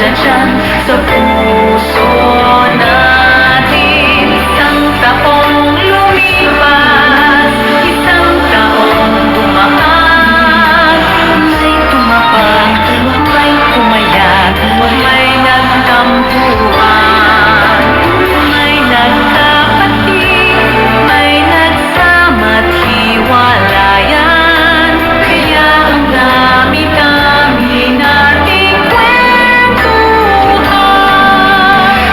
Nandiyan sa puso natin. Isang taong lumipas, isang taong dumaan. May tumapang, may pumayag, may nagtampuhan, may nagkapatid, may nagsama't hiwalayan. Kaya ang dami-dami nating kwentuhan.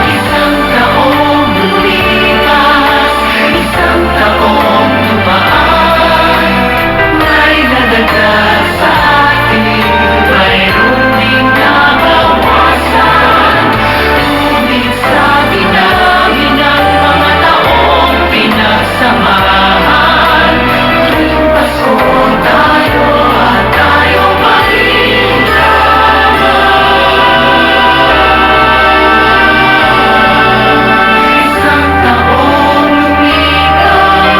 Isang taong lumipas, isang taong dumaan. May nadagdag sa atin, mayroon ding nabawasan. Ngunit sa dinabi ng mga taong pinagsamahan, tuwing Pasko tayo at tayo pa rin isang taong lumipas.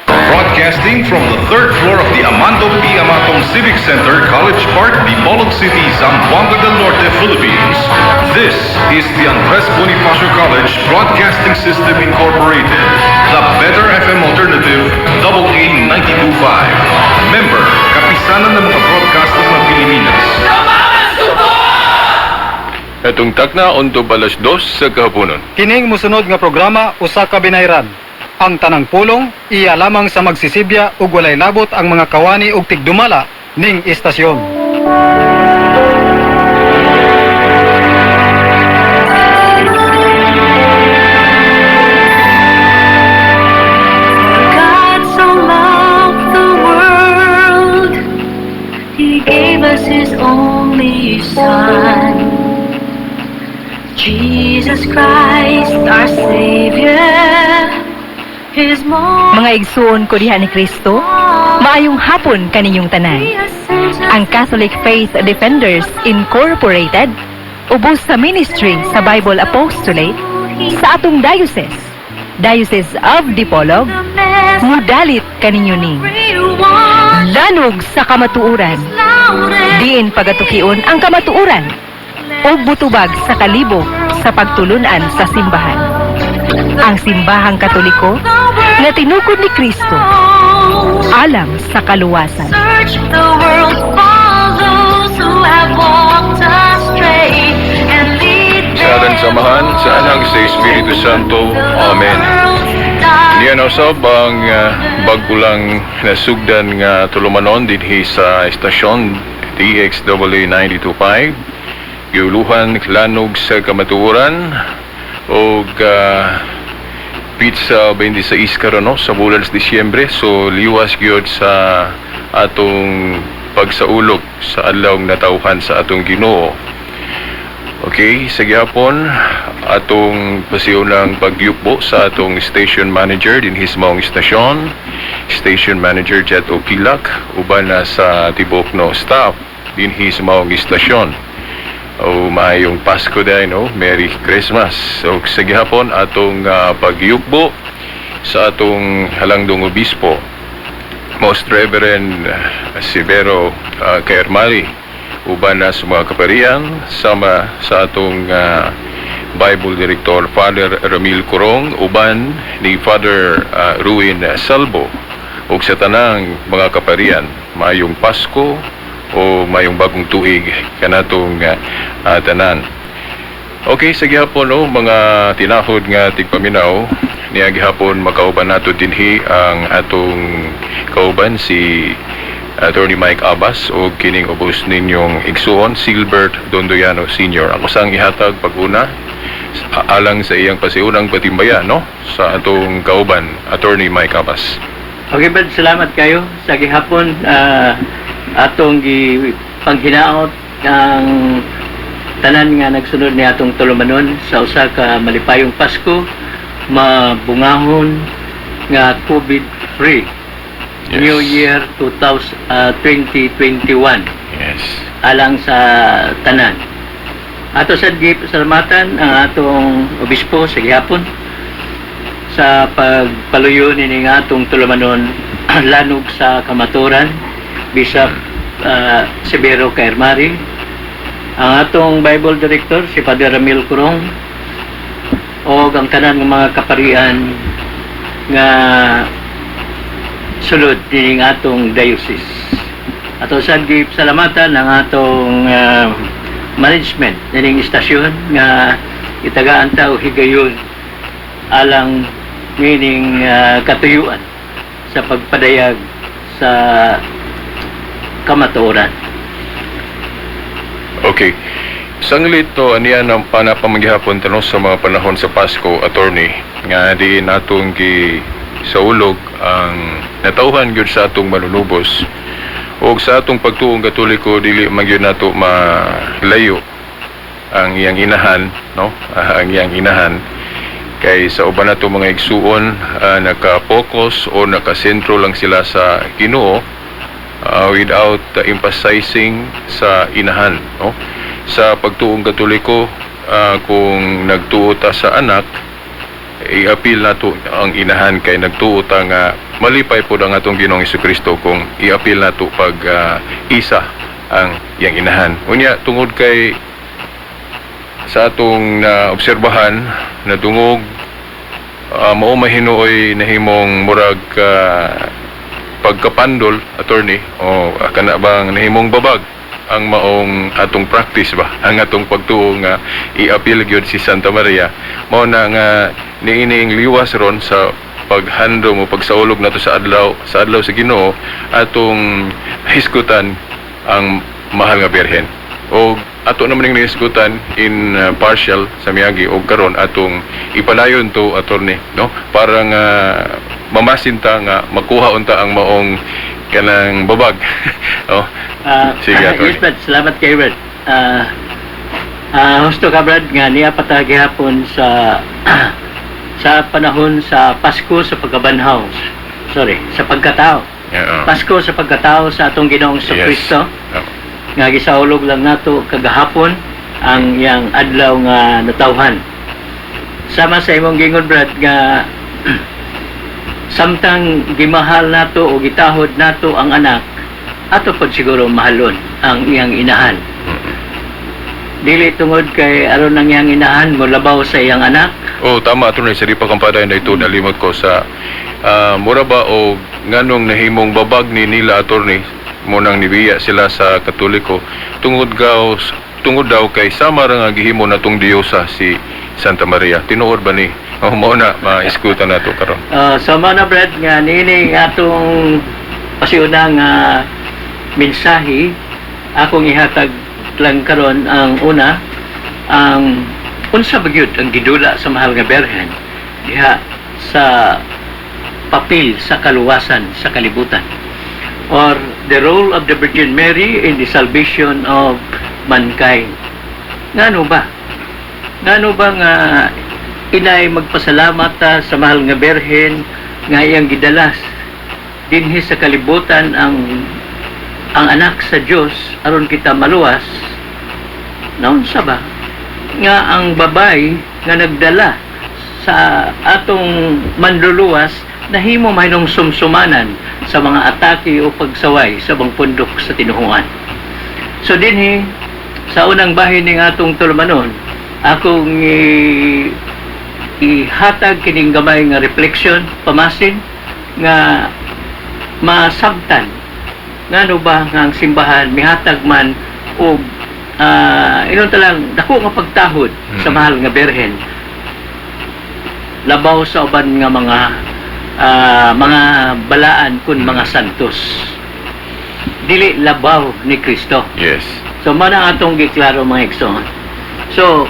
Broadcasting from the third floor of the Amando P. Amatong Civic Center, College Park, Dipolog City, Zamboanga del Norte, Philippines. This is the Andres Bonifacio College Broadcasting System Incorporated, the better FM alternative, AA 92.5. Member, Kapisanan ng mga broadcaster ng Pilipinas. Itong takna unto balas 2 sa kahaponon. Kining musunod nga programa usa ka binayran. Ang tanang pulong iya lamang sa magsisibya ug walay labot ang mga kawani ug tigdumala ning istasyon. God so loved the world, He gave us His only Son, Jesus Christ, our Savior. His more Mga igsuon ko diha ni Kristo, maayong hapon kaninyong tanan. Ang Catholic Faith Defenders Incorporated, ubos sa ministry sa Bible Apostolate sa atong Diocese of Dipolog, mudalit kaninyo ni lanog sa kamatuuran, diin pagatukion ang kamatuuran, ug butubag sa kalibog sa pagtulunan sa simbahan. Ang simbahang Katoliko na tinukod ni Kristo alang sa kaluwasan. search the world for those who have walked astray and lead Sa ating samahan, sa anak sa Espiritu Santo. Amen. Niyan usab ang bagkulang nasugdan nga tulumanon dinhi sa estasyon DXWA 92.5. Giuluhan lanog sa kamatuoran og pizza 26 karon sa bulan sa Disyembre. So liwas gyud sa atong pagsaulog sa adlaw natawhan sa atong Ginoo. Okay, sa gyapon atong pasiunang pagyukbo sa atong station manager din hismong istasyon, station manager Jet Okilak, uban na sa tibok no staff din hismong istasyon. O maayong Pasko day, no? Merry Christmas. So sa gihapon atong pagyukbo sa atong halangdong obispo, Most Reverend Severo Caermali, uban na sa mga kaparian sama sa atong Bible Director Father Ramil Corong, uban ni Father Ruin Salvo, ug sa tanang mga kaparian, maayong Pasko o mayong bagong tuig kanatong tanan. Okay, sa gihapon no, mga tinahod nga tigpaminaw niya gihapon makauban nato dinhi ang atong kauban si Attorney Mike Abbas o kining ubos ninyong igsuon Silbert Dondoyano Sr. Ako sang ihatag pag-una alang sa iyang pasiunang patimbayan no sa atong kauban Attorney Mike Abbas. Okay, Brad, salamat kayo sa gihapon. Atong panghinaot ang tanan nga nagsunod ni atong tulumanon sa usa ka malipayong Pasko, mabungahon nga COVID-free. Yes. New Year 2021. Yes. Alang sa tanan. Ato sa salamatan ang atong obispo sa gihapon sa pagpaluyo ni nga atong tulumanon lanog sa kamaturan, Bishop Severo Caermari, ang atong Bible Director si Father Ramil Curong, o ang tanan ng mga kaparian nga sulod din atong diocese. Ato sad salamatan ang atong management nining istasyon nga itagaan ta og higayon alang meaning katuyuan sa pagpadayag sa kamatuoran. Okay. Sanglit to aniyan ang panapamaghihapon tanong sa mga panahon sa Pasko, attorney, nga di natong sa ulog ang natauhan gyud sa atong manunubos o sa atong pagtuong Katoliko dili man gyud nato malayo ang iyang inahan, no? Ang iyang inahan kay sa uban nato mga igsuon naka-focus o nakasentro lang sila sa Ginoo without emphasizing sa inahan, no? Sa pagtuong Katoliko, kung nagtuo ta sa anak, i-appeal nato ang inahan kay nagtuo ta nga malipay po ang atong Ginoong Jesucristo kung i-appeal nato pag isa ang iyang inahan. Unya tungod kay sa atong obserbahan na dungog mao mahinuoy nahimong murag pagkapandol, attorney, o kana bang nahimong babag ang maong atong practice ba, ang atong pagtuo nga i-appeal gyud si Santa Maria, mao na nga niining liwas ron sa paghandom o pagsaulog nato sa adlaw sa Ginoo atong hisgutan ang mahal nga Birhen. O ato naman ning hisgutan in partial sa miagi o karon atong ipalayon to, attorney, no, para nga mamasinta nga makuha unta ang maong kanang babag. Oh. Sige, yes, Brad. Salamat kay Brad. Husto ka, Brad, nga niya patagi hapon sa sa panahon sa Pasko sa pagkabanhaw. Sa pagkatao. Yeah, Pasko sa pagkatao sa atong Ginoong Kristo. Nga gisaulog lang nato kagahapon ang yang adlaw nga natawhan. Sama sa imong gingon, Brad, nga samtang gimahal nato o gitahod nato ang anak, ato pod siguro mahalon ang iyang inahan. Dili tungod kay aron ang iyang inahan mo labaw sa iyang anak. Oh, tama, attorney, sa di pa kampaday na ito nalimot ko sa mura ba o nganong nahimong babag ni nila, attorney, munang nibiya sila sa Katoliko tungod daw kay sama ra nga gihimo natong diyosa si Santa Maria. Tinuod ba ni mao na maiskutan nato karon? Sama na, Brad, nga nini atong pasiunang mensahe akong ihatag lang karon. Ang una, ang unsa bagyud ang gidula sa mahal nga Birhen diha sa papel sa kaluwasan sa kalibutan, or the role of the Virgin Mary in the salvation of mankind. Ngano ba nga inay magpasalamat ta sa mahal nga Birhen nga iyang gidalas dinhi sa kalibutan ang anak sa Dios aron kita maluwas. Naunsa ba nga ang babay nga nagdala sa atong manluluwas nahimo mahinong sumsumanan sa mga atake o pagsaway sa bang pundok sa tinuhuan. So dinhi sa unang bahin ning atong tulumanon, akong ihatag kining gamay nga reflection, pamasin nga masabtan ngano ba nga ang simbahan mihatag man og inon talang dako nga pagtahod sa mahal nga Birhen labaw sa uban nga mga balaan kun mga santos, dili labaw ni Kristo. Yes. So man ang atong giklaro, mga igsoon. So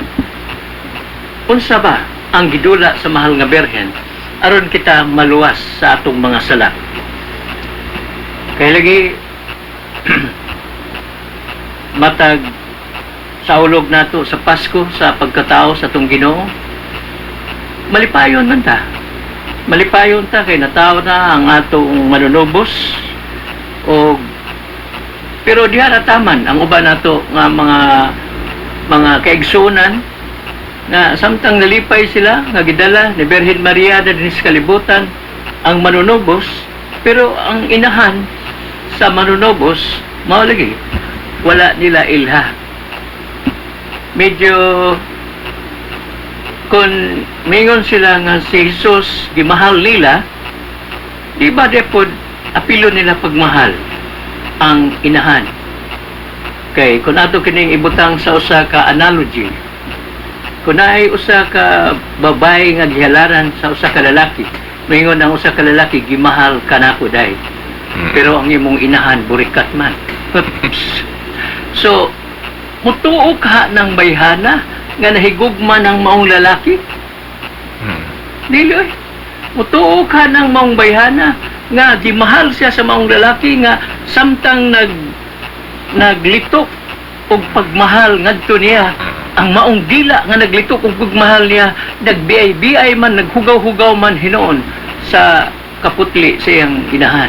unsa ba ang gidula sa mahal nga Birhen aron kita maluwas sa atong mga sala? Kay lagi matag saulog nato sa Pasko sa pagkatao sa atong Ginoo, malipayon man ta. Malipayon ta kay natao na ang atong manunubos pero diha na taman ang uban nato nga mga kaigsunan na samtang nalipay sila nga gidala ni Birhen Maria na din sa kalibutan ang manunobos, pero ang inahan sa manunobos mao lagi wala nila ilha. Medyo kung mingon sila nga si Jesus gimahal nila, di ba depod apilo nila pagmahal ang inahan. Kay kung ato kining ibutang sa usa ka analogy, kung ay usa ka babae nga gihalaran sa usa ka lalaki, mingon ang usa ka lalaki gimahal kanako day, pero ang imong inahan burikat man. So mutuo ka ng bayhana nga nahigugma ng maong lalaki? Dili oy. Mutuo ka ng maong bayhana nga gimahal siya sa maong lalaki nga samtang naglitok og pagmahal ngadto niya ang maong dila nga naglitok og pagmahal niya, nagbiay-biay man, naghugaw-hugaw man hinoon sa kaputli sa iyang inahan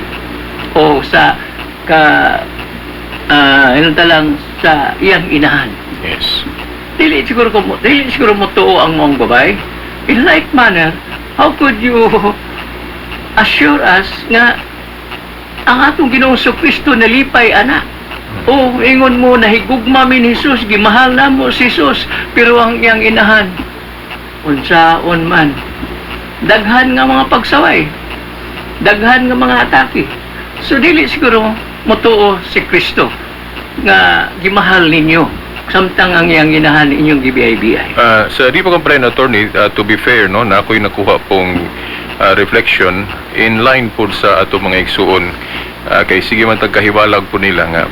o sa talang sa iyang inahan. Yes. Dili siguro mo tuo ang mong babae. In like manner, how could you assure us nga ang atong Ginoong Kristo nalipay ana? O ingon mo nahigugma min Jesus, gimahal na mo si Jesus, pero ang iyang inahan unsaon man, daghan nga mga pagsaway, daghan nga mga atake. So dili siguro mo tuo si Kristo nga gimahal ninyo samtang ang iyang inahan inyong gibiyay-biyay. Sa di pa complain attorney, to be fair, no, na ako'y nakuha pong reflection in line po sa ato mga igsuon, kay sige man tagkahibalag po nila nga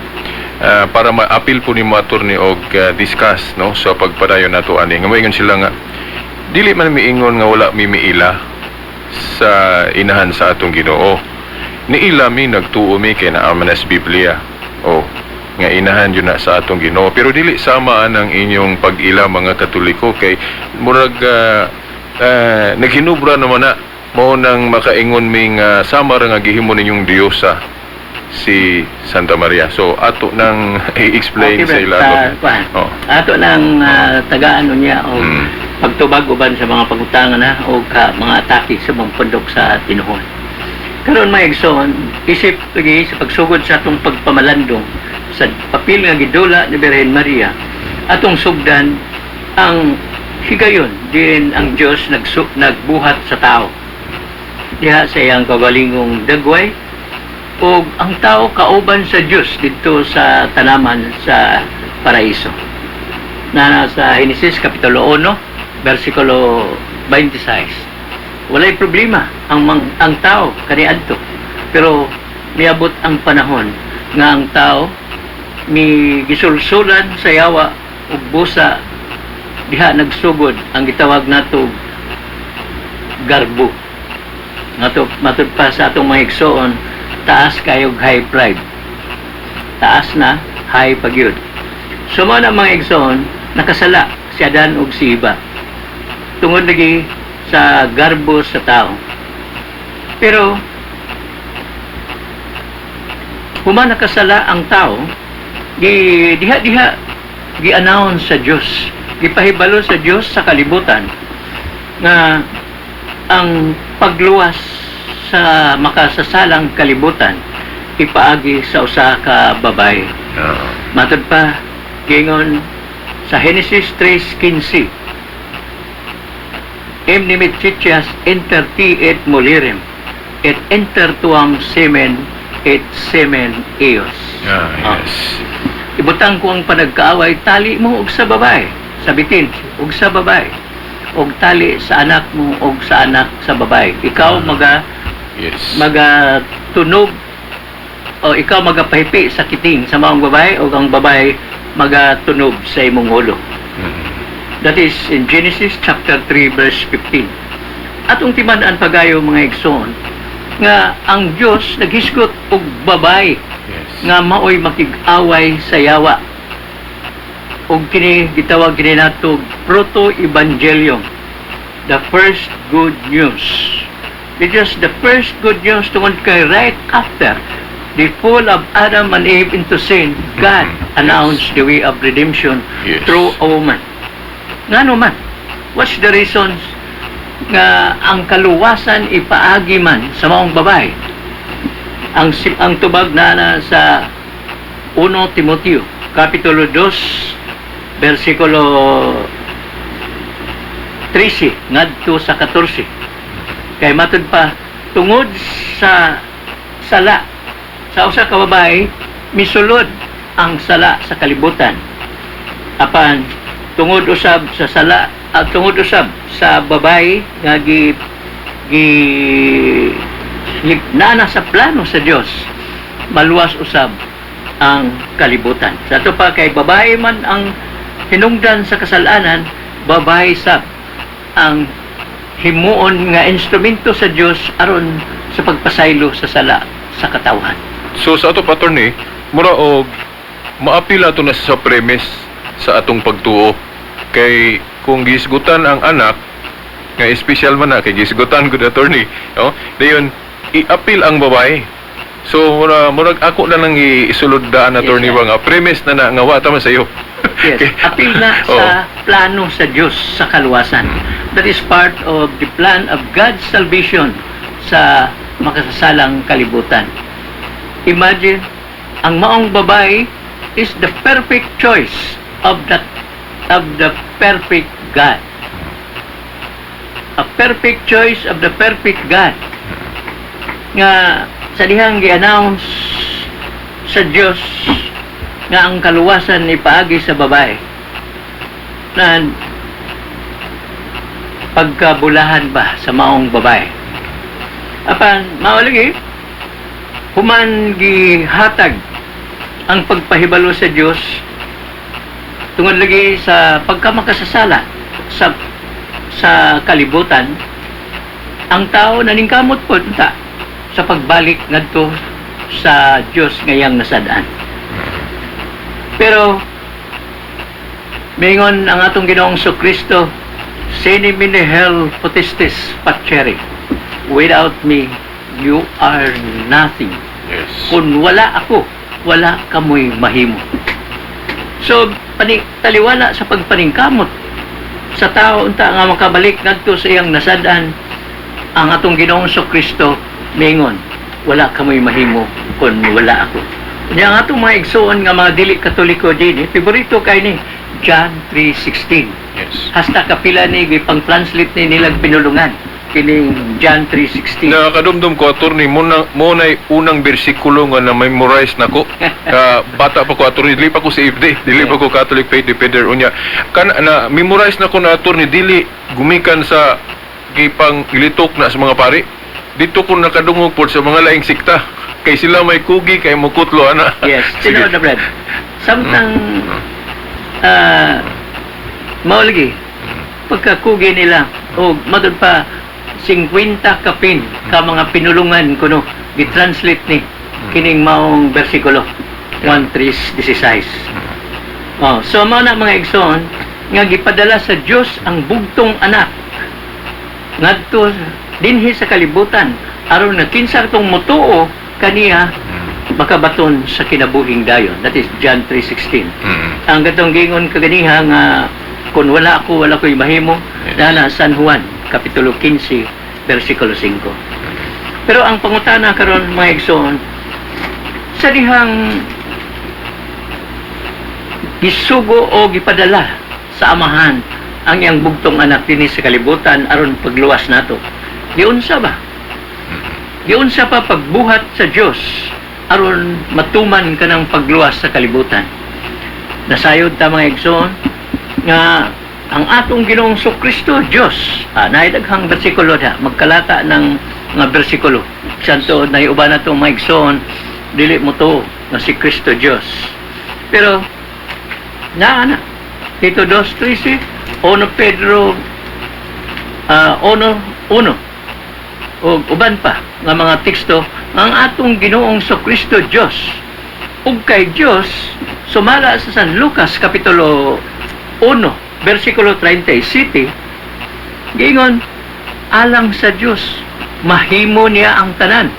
para ma-appeal po ni mo attorney og discuss, no, sa pagpadayon nato ani nga moingon sila nga dili man miingon nga wala mimiila sa inahan sa atong Ginoo. Niila mi nagtuo mi kay naa man sa Biblia. Nga inahan yun na sa atong Ginoo, pero dili samaan ang inyong pag-ila mga Katoliko kay murag naghinubra naman na mo nang makaingon ming sama ra nga gihimo ninyong diyosa si Santa Maria. So ato nang i-explain sa ilalog. Ato nang tagaan niya o pagtubag uban sa mga pagutangan na o mga atake sa mga pundok sa tinuhon. Karon may igsoon, isip lagi sa pagsugod sa atong pagpamalandong sa papel nga gidula ni Birhen Maria, atong sugdan ang higayon din ang Dios nagbuhat sa tao diha sa iyang kagalingong dagway, o ang tao kauban sa Dios dito sa tanaman sa paraiso. Na sa Genesis kapitulo 1 versikulo 26. Walay problema ang tao kaniadto, pero miabot ang panahon nga ang tao mi gisulsulan sa yawa ug busa diha nagsugod ang gitawag nato garbo. Matud pa sa atong mga igsoon, taas kayog high pride. Taas na high pagyud. So mo na mga igsoon, nakasala si Adan ug si Eva tungod lagi sa garbo sa tao. Pero human nakasala ang tao, diha gi-announce sa Dios, gipahibalo sa Dios sa kalibutan nga ang pagluwas sa makasasalang kalibutan ipaagi sa usa ka babae. Matud pa gingon sa Genesis 3:15, Em nimit chichias enter ti et mulirem et enter tuam semen et semen eos. Yes. Ibutang ko ang panagkaaway, tali mo og sa babae, sa bitin og sa babae, og tali sa anak mo og sa anak sa babae. Ikaw tunog o ikaw magapahipi sa kiting sa maong babae, o ang babae magatunog sa imong ulo. That is in Genesis chapter 3 verse 15. Atong timan-an pagayo mga igsoon nga ang Dios naghisgot og babae nga maoy makig-away sa yawa, og kini gitawag kini nato proto-evangelium, the first good news. Because the first good news tungod kay right after the fall of Adam and Eve into sin, God announced the way of redemption through a woman. Ngano man what's the reasons nga ang kaluwasan ipaagi man sa maong babae? Ang tubag na sa 1 Timoteo Kapitulo 2 versikulo 13 ngadto sa 14. Kay matud pa, tungod sa sala sa usa ka babae, misulod ang sala sa kalibutan. Apan tungod usab sa sala at tungod usab sa babae nga nana sa plano sa Dios, maluwas usab ang kalibutan. Sa ato pa kay babae man ang hinungdan sa kasalanan, babae sab ang himuon nga instrumento sa Dios aron sa pagpasaylo sa sala sa katawhan. So sa ato attorney, mura og maapila to na sa premise sa atong pagtuo kay kung gisgutan ang anak nga special man na kay gisgutan good attorney, no? Dayon i-appeal ang babae. So murag ako na lang isulod daan attorney Yes, sir. nga premise na nga wa ta man sayo. Yes, apil na sa plano sa Diyos sa kaluwasan. That is part of the plan of God's salvation sa makasasalang kalibutan. Imagine, ang maong babae is the perfect choice of the perfect God. A perfect choice of the perfect God. Nga sa dihang gi-announce sa Diyos nga ang kaluwasan ni paagi sa babae na pagkabulahan ba sa maong babae. Apan mao lagi human gihatag ang pagpahibalo sa Dios tungod lagi sa pagkamakasasala sa kalibutan, ang tao naningkamot po ta sa pagbalik ngadto sa Dios ngayang nasadaan. Pero mingon ang atong Ginoong Kristo, "Sine mine hel potestis facere." Without me, you are nothing. Yes. Kung wala ako, wala kamoy mahimo. So, taliwala sa pagpaningkamot sa tao unta nga makabalik ngadto sa iyang nasadaan, ang atong Ginoong Kristo mingon, wala kamoy mahimo kung wala ako. Kanya ang atong mga igsoon nga mga dili katoliko din, favorito kay ni John 3:16. Yes. Hasta kapila ni gipang-translate ni nilang pinulungan kining John 3:16. Nakadumdum ko attorney mo nay unang bersikulo nga na memorize nako. Bata pa ko attorney, dili pa ko sa FD, dili pa ko Catholic Faith Defender unya. Na memorize nako na attorney dili gumikan sa gipang ilitok na sa mga pari. Dito ko nakadungog po sa mga laing sikta. Kay sila may kugi, kay mukutlo, ana. Yes, Sige. sino na Brad? Samtang maulagi pagkakugi nila o madod pa 50 kapin ka mga pinulungan kuno gi-translate ni kining maong bersikulo 1:3-16. So mao na mga igsoon nga gipadala sa Dios ang bugtong anak ngadto dinhi sa kalibutan aron na kinsa tong motuo kaniya makabaton sa kinabuhing dayon. That is John 3:16. Ang gatong gingon kaganiha nga kung wala ako, wala ko'y mahimo. Yes. Dala San Juan, Kapitulo 15, versikulo 5. Pero ang pangutana karon mga igsoon, sa dihang gisugo o gipadala sa amahan ang iyang bugtong anak dinhi sa kalibutan aron pagluwas nato. Giunsa ba? Giunsa pa pagbuhat sa Dios aron matuman kanang pagluwas sa kalibutan. Nasayod ta mga igsoon nga ang atong Ginoong Kristo Dios. Naidaghang bersikulo da, magkalata ng mga bersikulo. Santo na iuban nato mga igsoon, dili mo to nga si Kristo Dios. Pero na Tito 2:13, 1 Pedro 1:1 o uban pa nga mga teksto ang atong Ginoong Kristo Dios ug kay Dios sumala sa San Lucas Kapitulo 1 versikulo 37 giingon alang sa Dios mahimo niya ang tanan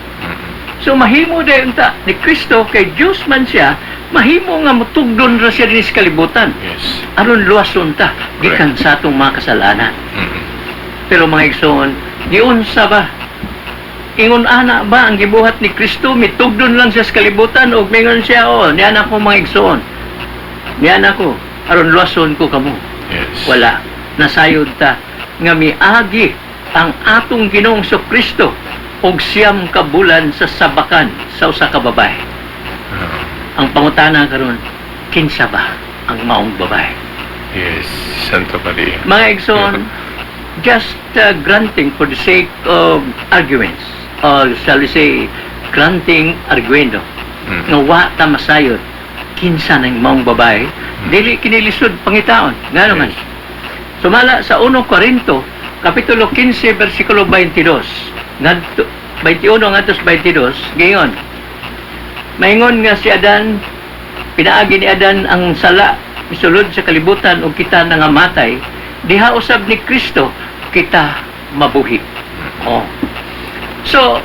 So mahimo dayon ta ni Kristo kay Dios man siya, mahimo nga mutugdon ra siya dinis kalibutan. Yes. Aron luwason ta gikan sa atong mga kasalanan. Mm-mm. Pero mga igsoon, giunsa ba? Ingon ana ba ang gibuhat ni Kristo mitugdon lang siya sa kalibutan o mingon siya niyan ako mga igsoon. Niyan ako aron luwason ko kamo. Yes. Wala. Nasayod ta nga miagi ang atong Ginoong Kristo og siyam ka bulan sa sabakan sa usa ka babae. Ang pangutana karon, kinsa ba ang maong babae? Yes. Santa Maria. Mga igsoon, just granting for the sake of arguments, or shall we say, granting arguendo, nga wa ta masayod, kinsa ng maong babae, dili kinilisod pangitaon. Nga naman. Sumala sa 1 Corinto, Kapitulo 15, versikulo 22, 21 ngadtos 22, gayon. Maingon nga si Adan, pinaagi ni Adan ang sala, misulod sa kalibutan o kita nangamatay, diha usab ni Kristo, kita mabuhi. Oh. So,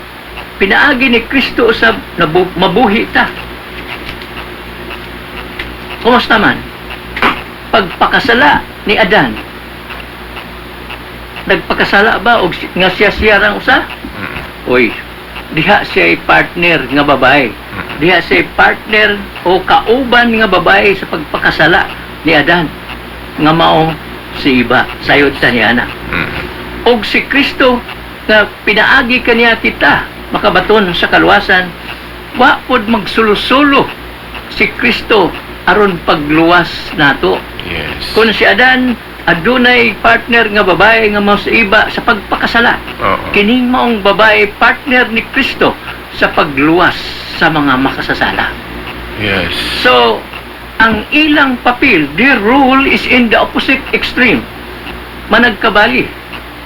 pinaagi ni Kristo usab, mabuhi ta. Kumusta man? Pagpakasala ni Adan, nagpakasala ba og nga siya rang usa? Oy, diha siya partner nga babae. Diha siya partner o kauban nga babae sa pagpakasala ni Adan nga mao si Iba, sayod ta ni ana. Og si Kristo nga pinaagi kaniya kita makabaton sa kaluwasan, wa pod magsulusulo si Kristo aron pagluwas nato. Yes. Kung si Adan adunay partner nga babae nga mao si Iba sa pagpakasala, Oo. kining maong babae partner ni Kristo sa pagluwas sa mga makasasala. Yes. So, ang ilang papel, their role is in the opposite extreme. Managkabali.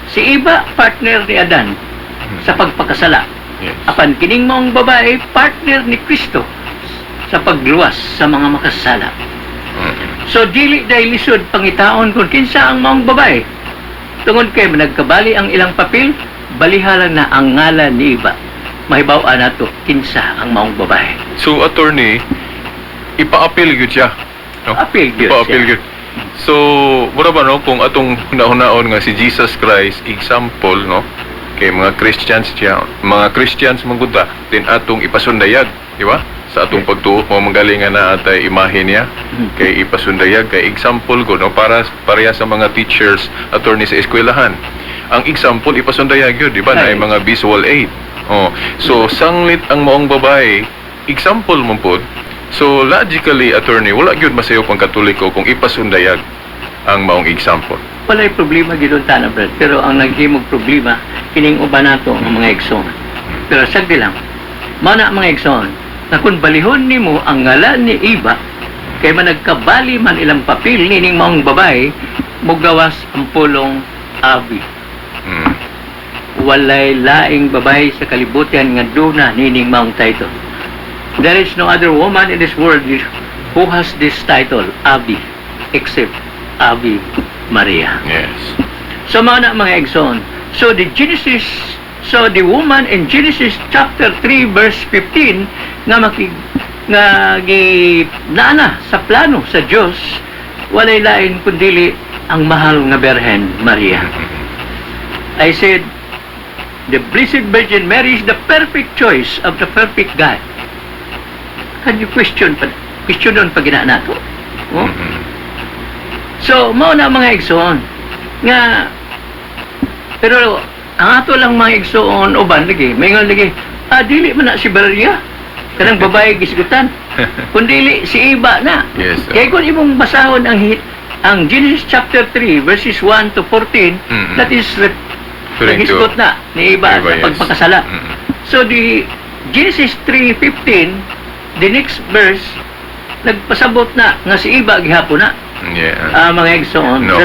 Si Iba, partner ni Adan sa pagpakasala. Yes. Apan kining maong babae, partner ni Kristo sa pagluwas sa mga makasasala. So, dili dahil lisod pangitaon kung kinsa ang maong babae. Tungod kay managkabali ang ilang papel, balihalan na ang ngalan ni Iba. Mahibaw-an nato kinsa ang maong babae. So, attorney, ipa-appeal gyud siya. No? Appeal gyud Ipa-appeal siya. gyud. So, mura ba no kung atong hunaon nga si Jesus Christ example no kay mga Christians siya, mga Christians mangguta din atong ipasundayag, di ba? Sa atong pagtuo mo manggalingan na atay imahe niya kay ipasundayag kay example ko no para pareha sa mga teachers, attorney sa eskwelahan. Ang example ipasundayag yun, di ba? Na Right. mga visual aid. Oh, so sanglit ang maong babae, example mo pod. So logically, attorney, wala gyud masayo pang Katoliko kung ipasundayag ang maong example. Walay problema gidon tanan, brad. Pero ang naghimog problema kining uban nato ang mga igsoon. Pero sagdi lang. Mao na ang mga igsoon na kung balihon nimo ang ngalan ni Iba kay managkabali man ilang papel nining maong babae mugawas ang pulong abi. Mm. Walay laing babae sa kalibutan nga duna nining maong title. There is no other woman in this world who has this title, Abi, except Abi Maria. Yes. So mao na mga igsoon. So the woman in Genesis chapter 3 verse 15 nga naana sa plano sa Dios walay lain kundi ang mahal nga Birhen Maria. I said the Blessed Virgin Mary is the perfect choice of the perfect God. Can you question on pag nato? Oh? So, mao na mga igsoon nga pero ang ato lang mga igsoon uban lagi, maingon lagi, dili man na si Maria kanang babae gisgutan. Kundi si Iba na. Yes. Kaya kung imong basahon ang Genesis chapter 3 verses 1 to 14, that is nagisgot na ni Iba Iba, sa yes. pagpakasala. So the Genesis 3:15, the next verse nagpasabot na nga si Iba gihapon na. Yeah. Mga igsoon, No.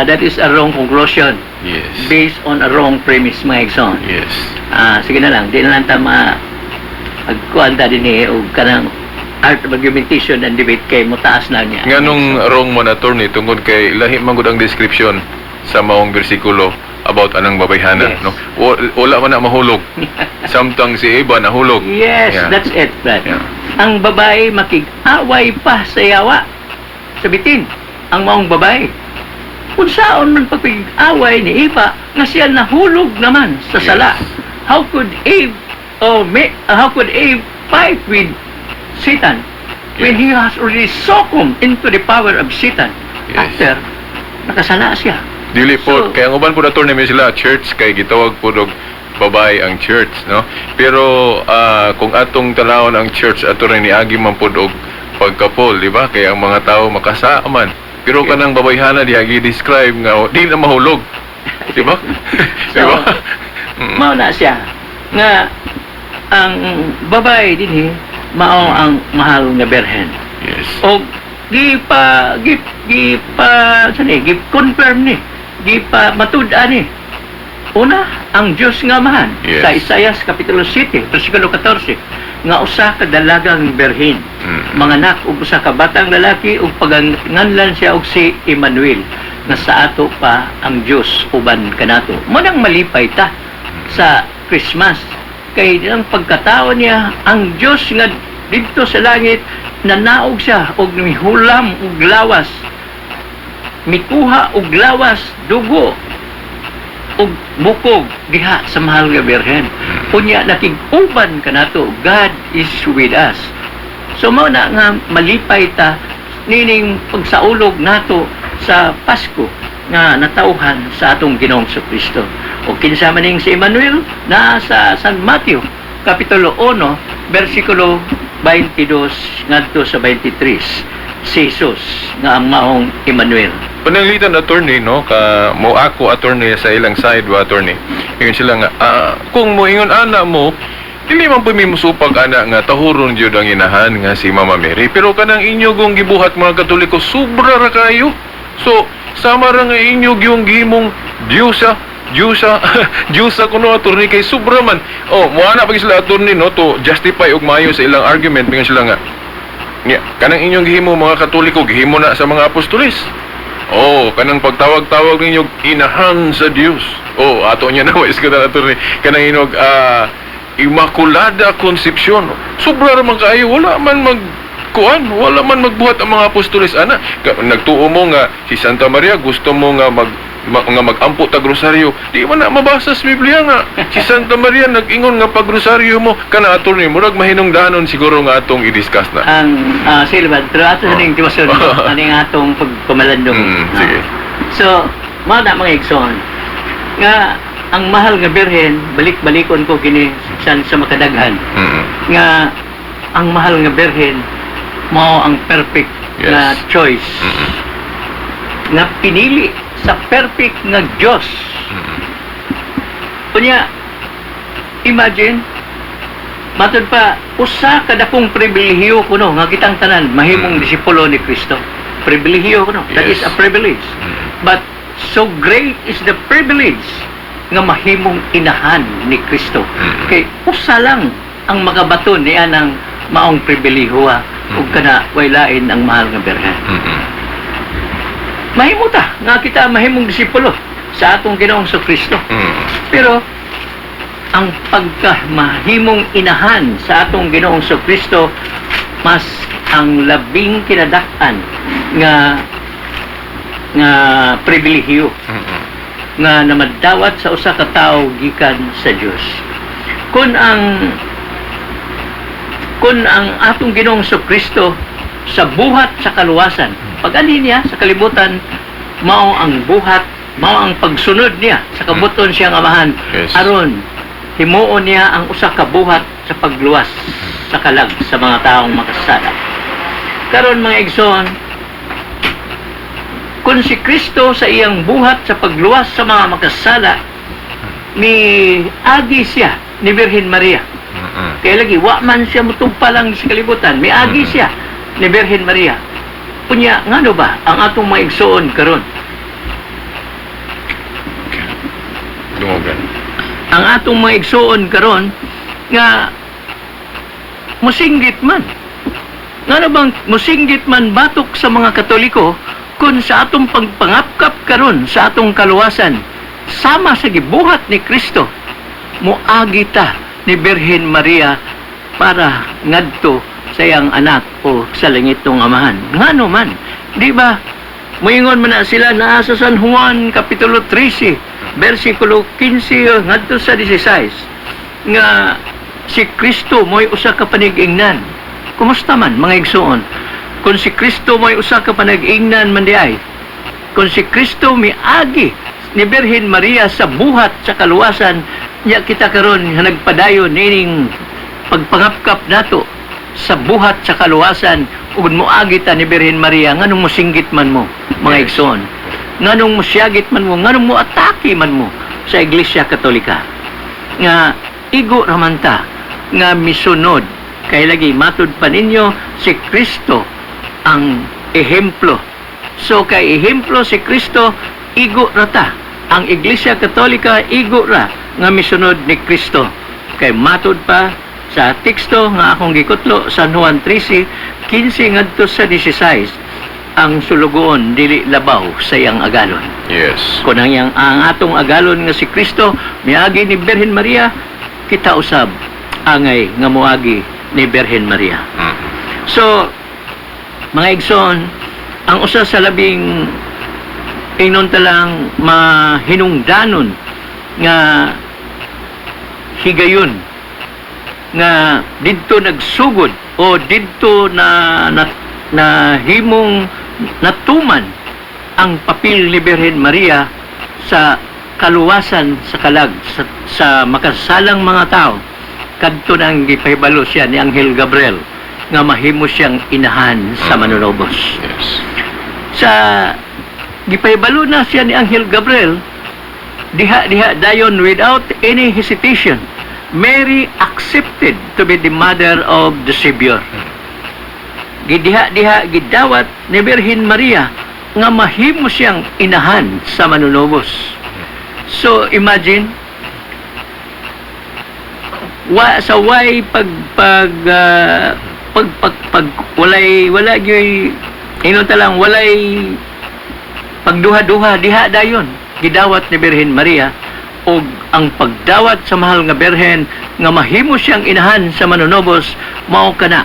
that is a wrong conclusion Yes. based on a wrong premise, mga igsoon. Yes. Sige na lang, di na lang tama magkuhan ta din o kanang art of argumentation and debate kay mutaas na niya. Nganong wrong mo na attorney tungod kay lahi man gud ang description sa maong bersikulo about anang babayhana, Yes. no? Wala man na mahulog. Samtang si Eva nahulog. Yes, Yeah. that's it, Brad. Yeah. Ang babae makig-away pa sa yawa. Sabitin, ang maong babae. Kung saan man pagpig-away ni Eva, nga siya nahulog naman sa sala. Yes. How could Eve fight with Satan when he has already succumbed into the power of Satan Yes. after nakasala siya? Dili po, So- kaya ang uban po na tournament sila, church, kay gitawag po og babae ang church, no? Pero kung atong tanawon ang church, ato rin niagi man po og pagkapol, di ba? Kaya ang mga tao makasaaman. Pero Okay. kanang babayhana diagi describe nga di na mahulog. Di ba? Di ba? Mao na siya nga ang babae dinhi mao ang mahal nga berhen. Yes. O confirm ni matud-an ni una ang Dios nga amahan Yes. sa Isaias kapitulo 7 bersikulo 14 nga usa ka dalagang berhen manganak og usa ka batang lalaki ug paganganlan siya og si Emmanuel nga sa ato pa ang Dios uban kanato mo nang malipay ta sa Christmas kay ang pagkatao niya ang Dios nga dito sa langit nanaog siya og mihulam og lawas mikuha og lawas dugo og bukog diha sa mahal nga berhen unya nakig-uban kanato God is with us so mao na nga malipay ta nining pagsaulog nato sa Pasko nga natauhan sa atong Ginoong Kristo o kinsa man ning si Emmanuel na sa San Mateo kapitulo 1 bersikulo 22 ngadto sa 23 si Jesus nga ang maong Emmanuel. Pananglitan attorney, no? Mo ako attorney sa ilang side wa attorney. Ingon sila nga, kung mo ingon ana mo, dili man po may musupag ana nga tahuron jud ang inahan nga si Mama Mary. Pero kanang inyo gong gibuhat mga Katoliko, sobra ra kayo. So, sama ra nga inyo yung gihimong Diyosa kuno attorney kay sobra man. Oh, mo ana pag sila attorney no to justify og maayo sa ilang argument ingon sila nga. Nya, kanang inyong gihimo mga Katoliko gihimo na sa mga apostoles. Oh, kanang pagtawag-tawag ninyo inahan sa Dios. Oh, ato niya na is kada attorney kanang inog Immaculada Concepcion. Sobra ra man kaayo wala man wala man magbuhat ang mga apostoles ana. Nagtuo mo nga si Santa Maria gusto mo nga mag-ampo ta grosaryo. Di man na mabasa sa Biblia nga si Santa Maria nag-ingon nga pag grosaryo mo kana attorney murag mahinungdanon siguro nga atong i-discuss na. Ang Silvan, pero ato sa ning tiwason aning atong pagpamalandong. Sige. So, mao na mga igsoon nga ang mahal nga berhen balik-balikon ko kini sa makadaghan nga ang mahal nga berhen mao ang perfect Yes. na choice nga pinili sa perfect nga Dios. Kunya imagine matod pa usa ka dakong pribilehiyo kuno nga kitang tanan mahimong disipulo ni Kristo. Pribilehiyo kuno. That Yes. is a privilege. But so great is the privilege nga mahimong inahan ni Kristo. Kay usa lang ang magabaton niya ng maong pribilehiyo ug kana way lain ang mahal nga berhen. Mahimo ta nga kita mahimong disipulo sa atong Ginoong Kristo. Pero ang pagkamahimong inahan sa atong Ginoong Kristo mas ang labing kinadak-an nga pribilehiyo nga namadawat sa usa ka tawo gikan sa Dios. Kung ang atong Ginoong Kristo sa buhat sa kaluwasan, pag-ani niya sa kalibutan, mao ang buhat, mao ang pagsunod niya sa kabuton siyang amahan. Yes. Aron himuon niya ang usa ka buhat sa pagluwas sa kalag sa mga taong makasala. Karon mga igsoon, kung si Kristo sa iyang buhat sa pagluwas sa mga makasala, ni agi siya ni Birhen Maria. Kaya lagi, wa man siya mutumpa lang sa kalibutan. May agi siya ni Birhen Maria. Kunya, ngano ba ang atong mga igsoon karon? Dungogan. Ang atong mga igsoon karon nga musinggit man. Ngano bang musinggit man batok sa mga Katoliko kung sa atong pagpangapkap karon sa atong kaluwasan sama sa gibuhat ni Kristo, moagi ta ni Birhen Maria para ngadto sa iyang anak o sa langit ng amahan. Ngano man, di ba? Moingon man na sila naa sa San Juan Kapitulo 13, versikulo 15 ngadto sa 16 nga si Kristo mo'y usa ka panag-ingnan. Kumusta man mga igsoon? Kung si Kristo mo'y usa ka panag-ingnan man di ay, kung si Kristo miagi ni Birhen Maria sa buhat sa kaluwasan, niya kita karon nga nagpadayon nining pagpangapkap nato sa buhat sa kaluwasan, ug moagi ta ni Birhen Maria, nganong mosinggit man mo mga igsoon, nganong mosyagit man mo, nganong mo atake man mo sa Iglesia Katolika, nga igo raman ta nga misunod kay lagi matud pa ninyo si Kristo ang ehemplo. So kay ehemplo si Kristo, igo ra ta. Ang Iglesia Katolika igo ra nga misunod ni Kristo. Kay matud pa sa teksto nga akong gikutlo San Juan 13, 15 ngadto sa 16, ang sulugoon dili labaw sa iyang agalon. Yes. Kung ang atong agalon nga si Kristo miagi ni Birhen Maria, kita usab angay nga moagi ni Birhen Maria. So, mga igsoon, ang usa sa labing ingnon talang mahinungdanon nga higayon nga didto nagsugod o didto na himong natuman ang papel ni Birhen Maria sa kaluwasan sa kalag sa makasalang mga tao. Kadto nang gipahibalo siya ni Anghel Gabriel nga mahimo siyang inahan sa manunobos. Yes. Sa gipahibalo na siya ni Anghel Gabriel, diha dayon without any hesitation, Mary accepted to be the mother of the Savior. Gidiha gidawat ni Birhen Maria nga mahimo siyang inahan sa manunobos. So imagine, sa way wala gyoy walay pagduha-duha diha dayon gidawat ni Birhen Maria, og ang pagdawat sa mahal nga Birhen nga mahimo siyang inahan sa manunobos, mao kana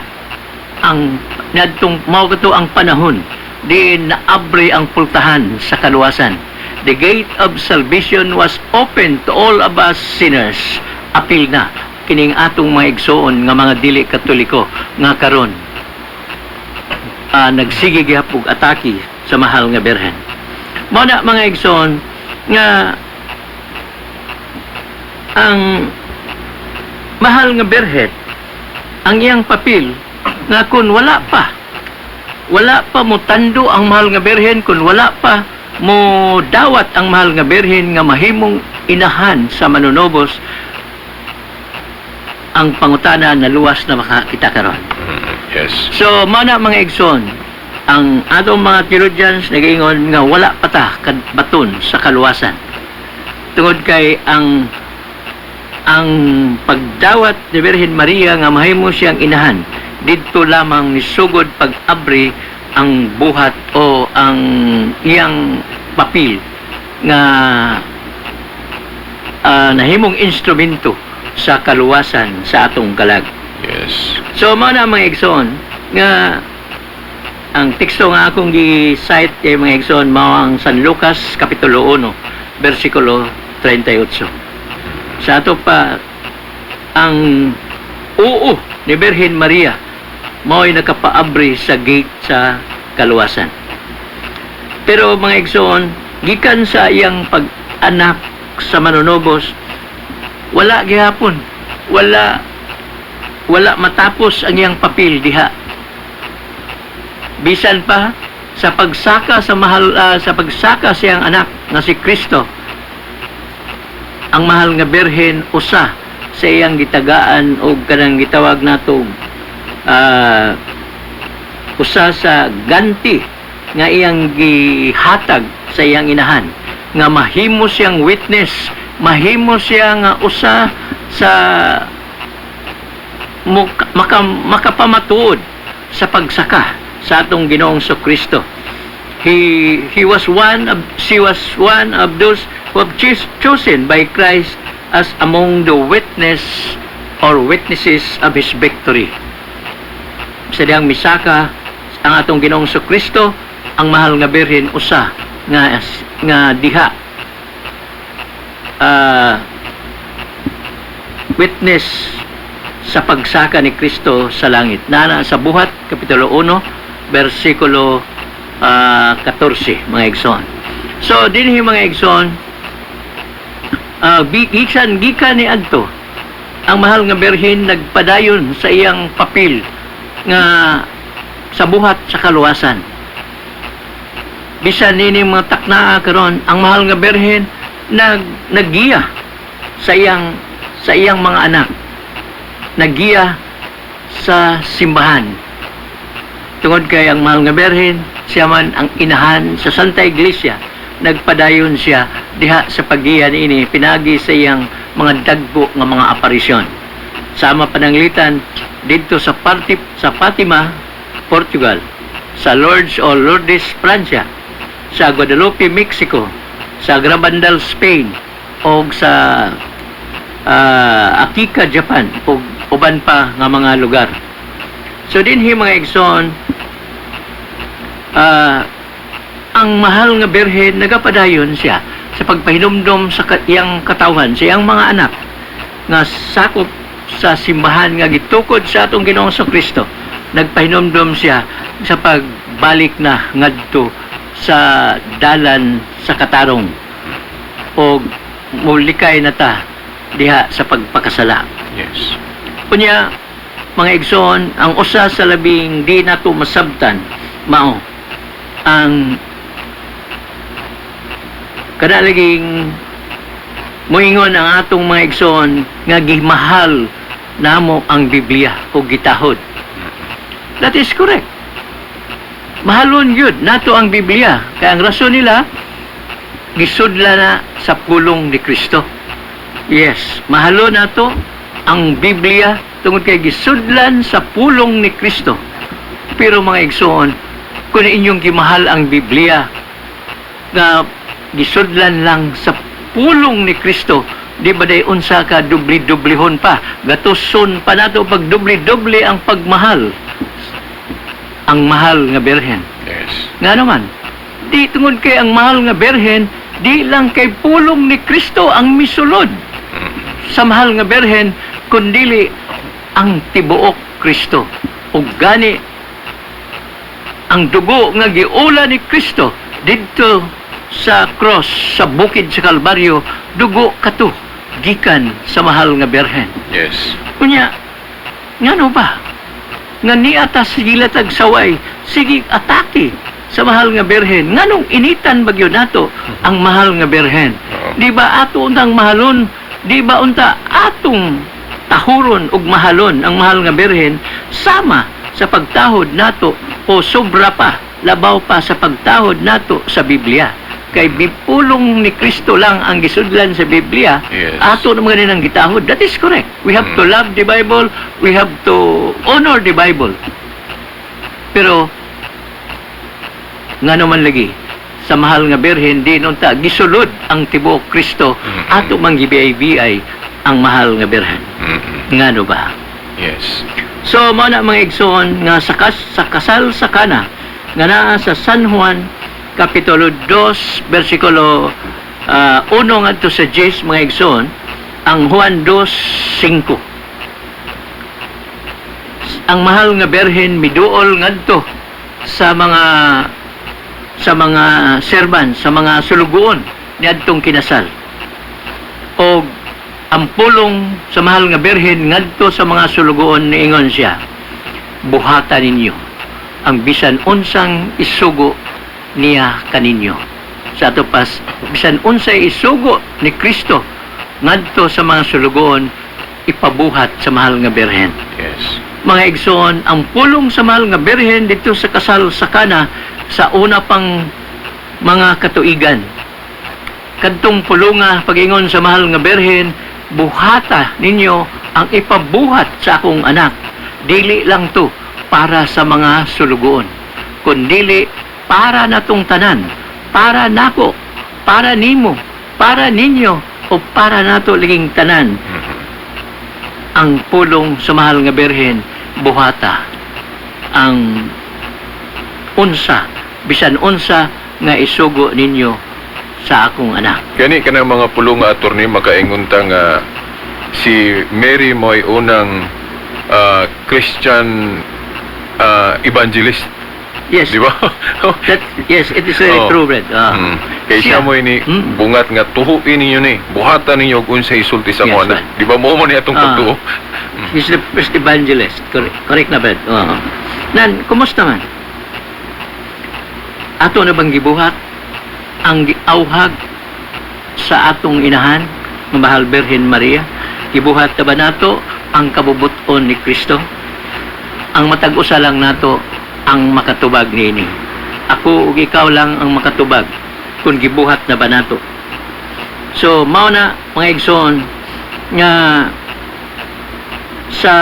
ang mao kato ang panahon di naabre ang pultahan sa kaluwasan. The gate of salvation was open to all of us sinners. Apil na kining atong mga igsoon nga mga dili Katoliko nga karon nagsige gihapog atake sa mahal nga Birhen. Mao na mga igsoon nga ang mahal nga Birhen, ang iyang papel nga kun wala pa mo tando ang mahal nga Birhen, kun wala pa mo dawat ang mahal nga Birhen nga mahimong inahan sa manunobos, ang pangutana na luwas na makakita karon. Yes. So, mana mga igsoon, ang atong mga theologians nagaingon nga wala pa ta baton sa kaluwasan. Tungod kay ang pagdawat ni Birhen Maria nga mahimo siyang inahan, didto lamang ni sugod pag-abri ang buhat o ang iyang papel nga nahimong instrumento sa kaluwasan sa atong kalag. Yes. So, mga mga igsoon, nga ang teksto nga akong gi-cite kay mga igsoon, mao ang San Lucas, Kapitulo 1, versikulo 38. Sa ato pa, ang oo ni Birhen Maria, mao'y nakapaabri sa gate sa kaluwasan. Pero mga igsoon, gikan sa iyang pag-anak sa manunobos, wala gihapon, wala matapos ang iyang papel diha. Bisan pa sa pagsaka sa pagsaka siyang anak nga si Kristo, ang mahal nga Birhen usa sa iyang gitagaan o kanang gitawag nato usa sa ganti nga iyang gihatag sa iyang inahan, nga mahimo siyang witness, mahimo siya nga usa sa makapamatuod sa pagsaka sa atong Ginoong Kristo. She was one of those who have chosen by Christ as among the witnesses of His victory. Sa diyang misaka ang atong Ginoong Kristo, ang mahal nga birhen usa nga diha witness sa pagsaka ni Kristo sa langit. Nana sa Buhat kapitulo 1 bersikulo 14 mga igsoon. So dinhi mga igsoon, gikan ni adto ang mahal nga birhen nagpadayon sa iyang papel nga sa buhat sa kaluwasan. Bisan nini mga taknaa karon, ang mahal nga birhen naggiya sa iyang mga anak, naggiya sa simbahan. Tungod kay ang mahal nga birhen, siya man ang inahan sa Santa Iglesia, nagpadayon siya diha sa paggiya niini pinagi sa iyang mga dagko nga mga aparisyon. Sama pananglitan didto sa Fatima, Portugal, sa Lourdes o Lourdes, Francia, sa Guadalupe, Mexico, sa Garabandal, Spain, o sa Akika, Japan, o uban pa nga mga lugar. So dinhi mga igsoon, ang mahal nga birhen nagapadayon siya sa pagpahinumdom sa iyang katawhan, sa iyang mga anak nga sakop sa simbahan nga gitukod sa atong Ginoong Kristo. Nagpahinumdom siya sa pagbalik na ngadto sa dalan sa katarong o mulikay na ta diha sa pagpakasala. Yes. Kunya mga igsoon, ang usa sa labing di nato masabtan mao ang kadalaging moingon ang atong mga igsoon nga gihmahal namo ang Biblia o gitahod. That is correct. Mahalon yun nato ang Biblia. Kaya ang rason nila, gisudla na sa pulong ni Kristo. Yes, mahalon nato ang Biblia tungod kay gisudlan sa pulong ni Kristo. Pero mga igsoon, kung inyong gimahal ang Biblia nga gisudlan lang sa pulong ni Kristo, di ba day unsa ka dubli-dublihon pa, gatuson pa nato pag dubli-dubli ang pagmahal ang mahal nga birhen. Yes. Nga naman, di tungod kay ang mahal nga birhen, di lang kay pulong ni Kristo ang misulod sa mahal nga birhen, kundili ang tibuok Kristo. Ug gani ang dugo nga giula ni Kristo didto sa cross sa bukid sa Kalbaryo, dugo kato gikan sa mahal nga birhen. Yes. Kunya, ngano ba? Nga niatas sila tagsaway, sige atake sa mahal nga birhen. Nganong initan bagyo nato ang mahal nga birhen? Di ba ato untang mahalon? Di ba unta atong tahuron ug mahalon ang mahal nga birhen sama sa pagtahod nato o sobra pa, labaw pa sa pagtahod nato sa Biblia? Kay bipulong ni Kristo lang ang gisudlan sa Biblia, Yes. ato naman ganin ang gitahod. That is correct. We have to love the Bible, we have to honor the Bible. Pero nga naman lagi sa mahal nga birhen di nunta gisulod ang tibuok Kristo, ato man gibiyay ang mahal nga birhen. Ngano ba? Yes. So mao na mga igsoon nga sa kasal sa Kana nga naa sa San Juan kapitulo 2 bersikulo 1 ngadto sa 10 mga igsoon, ang Juan 2:5. Ang mahal nga birhen miduol ngadto sa mga serban, sa mga sulugoon niadtong kinasal. O ang pulong sa mahal nga birhen ngadto sa mga sulugoon niingon siya, buhatan ninyo ang bisan unsang isugo niya kaninyo. Sa ato pas, bisan unsay isugo ni Kristo ngadto sa mga sulugoon, ipabuhat sa mahal nga birhen. Yes. Mga igsoon, ang pulong sa mahal nga birhen dito sa kasal sa Kana sa una pang mga katuigan. Kadtong pulunga pagingon sa mahal nga birhen, buhata ninyo ang ipabuhat sa akong anak. Dili lang to para sa mga sulugoon, kundili para natong tanan, para nako, para nimo, para ninyo o para nato liging tanan ang pulong sa mahal nga berhen buhata ang unsa bisan unsa nga isugo ninyo sa akong anak. Kani kanang mga pulong nga attorney makaingon ta nga si Mary mo'y unang Christian evangelist, Yes. di ba? Yes, it is very Oh. true, Brad. Kay siya mo ini bungat nga tuhuin ninyo ni, buhatan ninyo og unsay isulti sa Yes, mga anak. man. Di ba mo ni atong pagtuo? He's the first evangelist. Correct na, Brad. Nan, kumusta man? Ato na bang gibuhat ang giauhag sa atong inahan, nga mahal Birhen Maria? Gibuhat na ba nato ang kabubuton ni Kristo? Ang matag-usa lang nato ang makatubag niini. Ako ug ikaw lang ang makatubag kung gibuhat na ba nato. So, mao na mga igsoon nga sa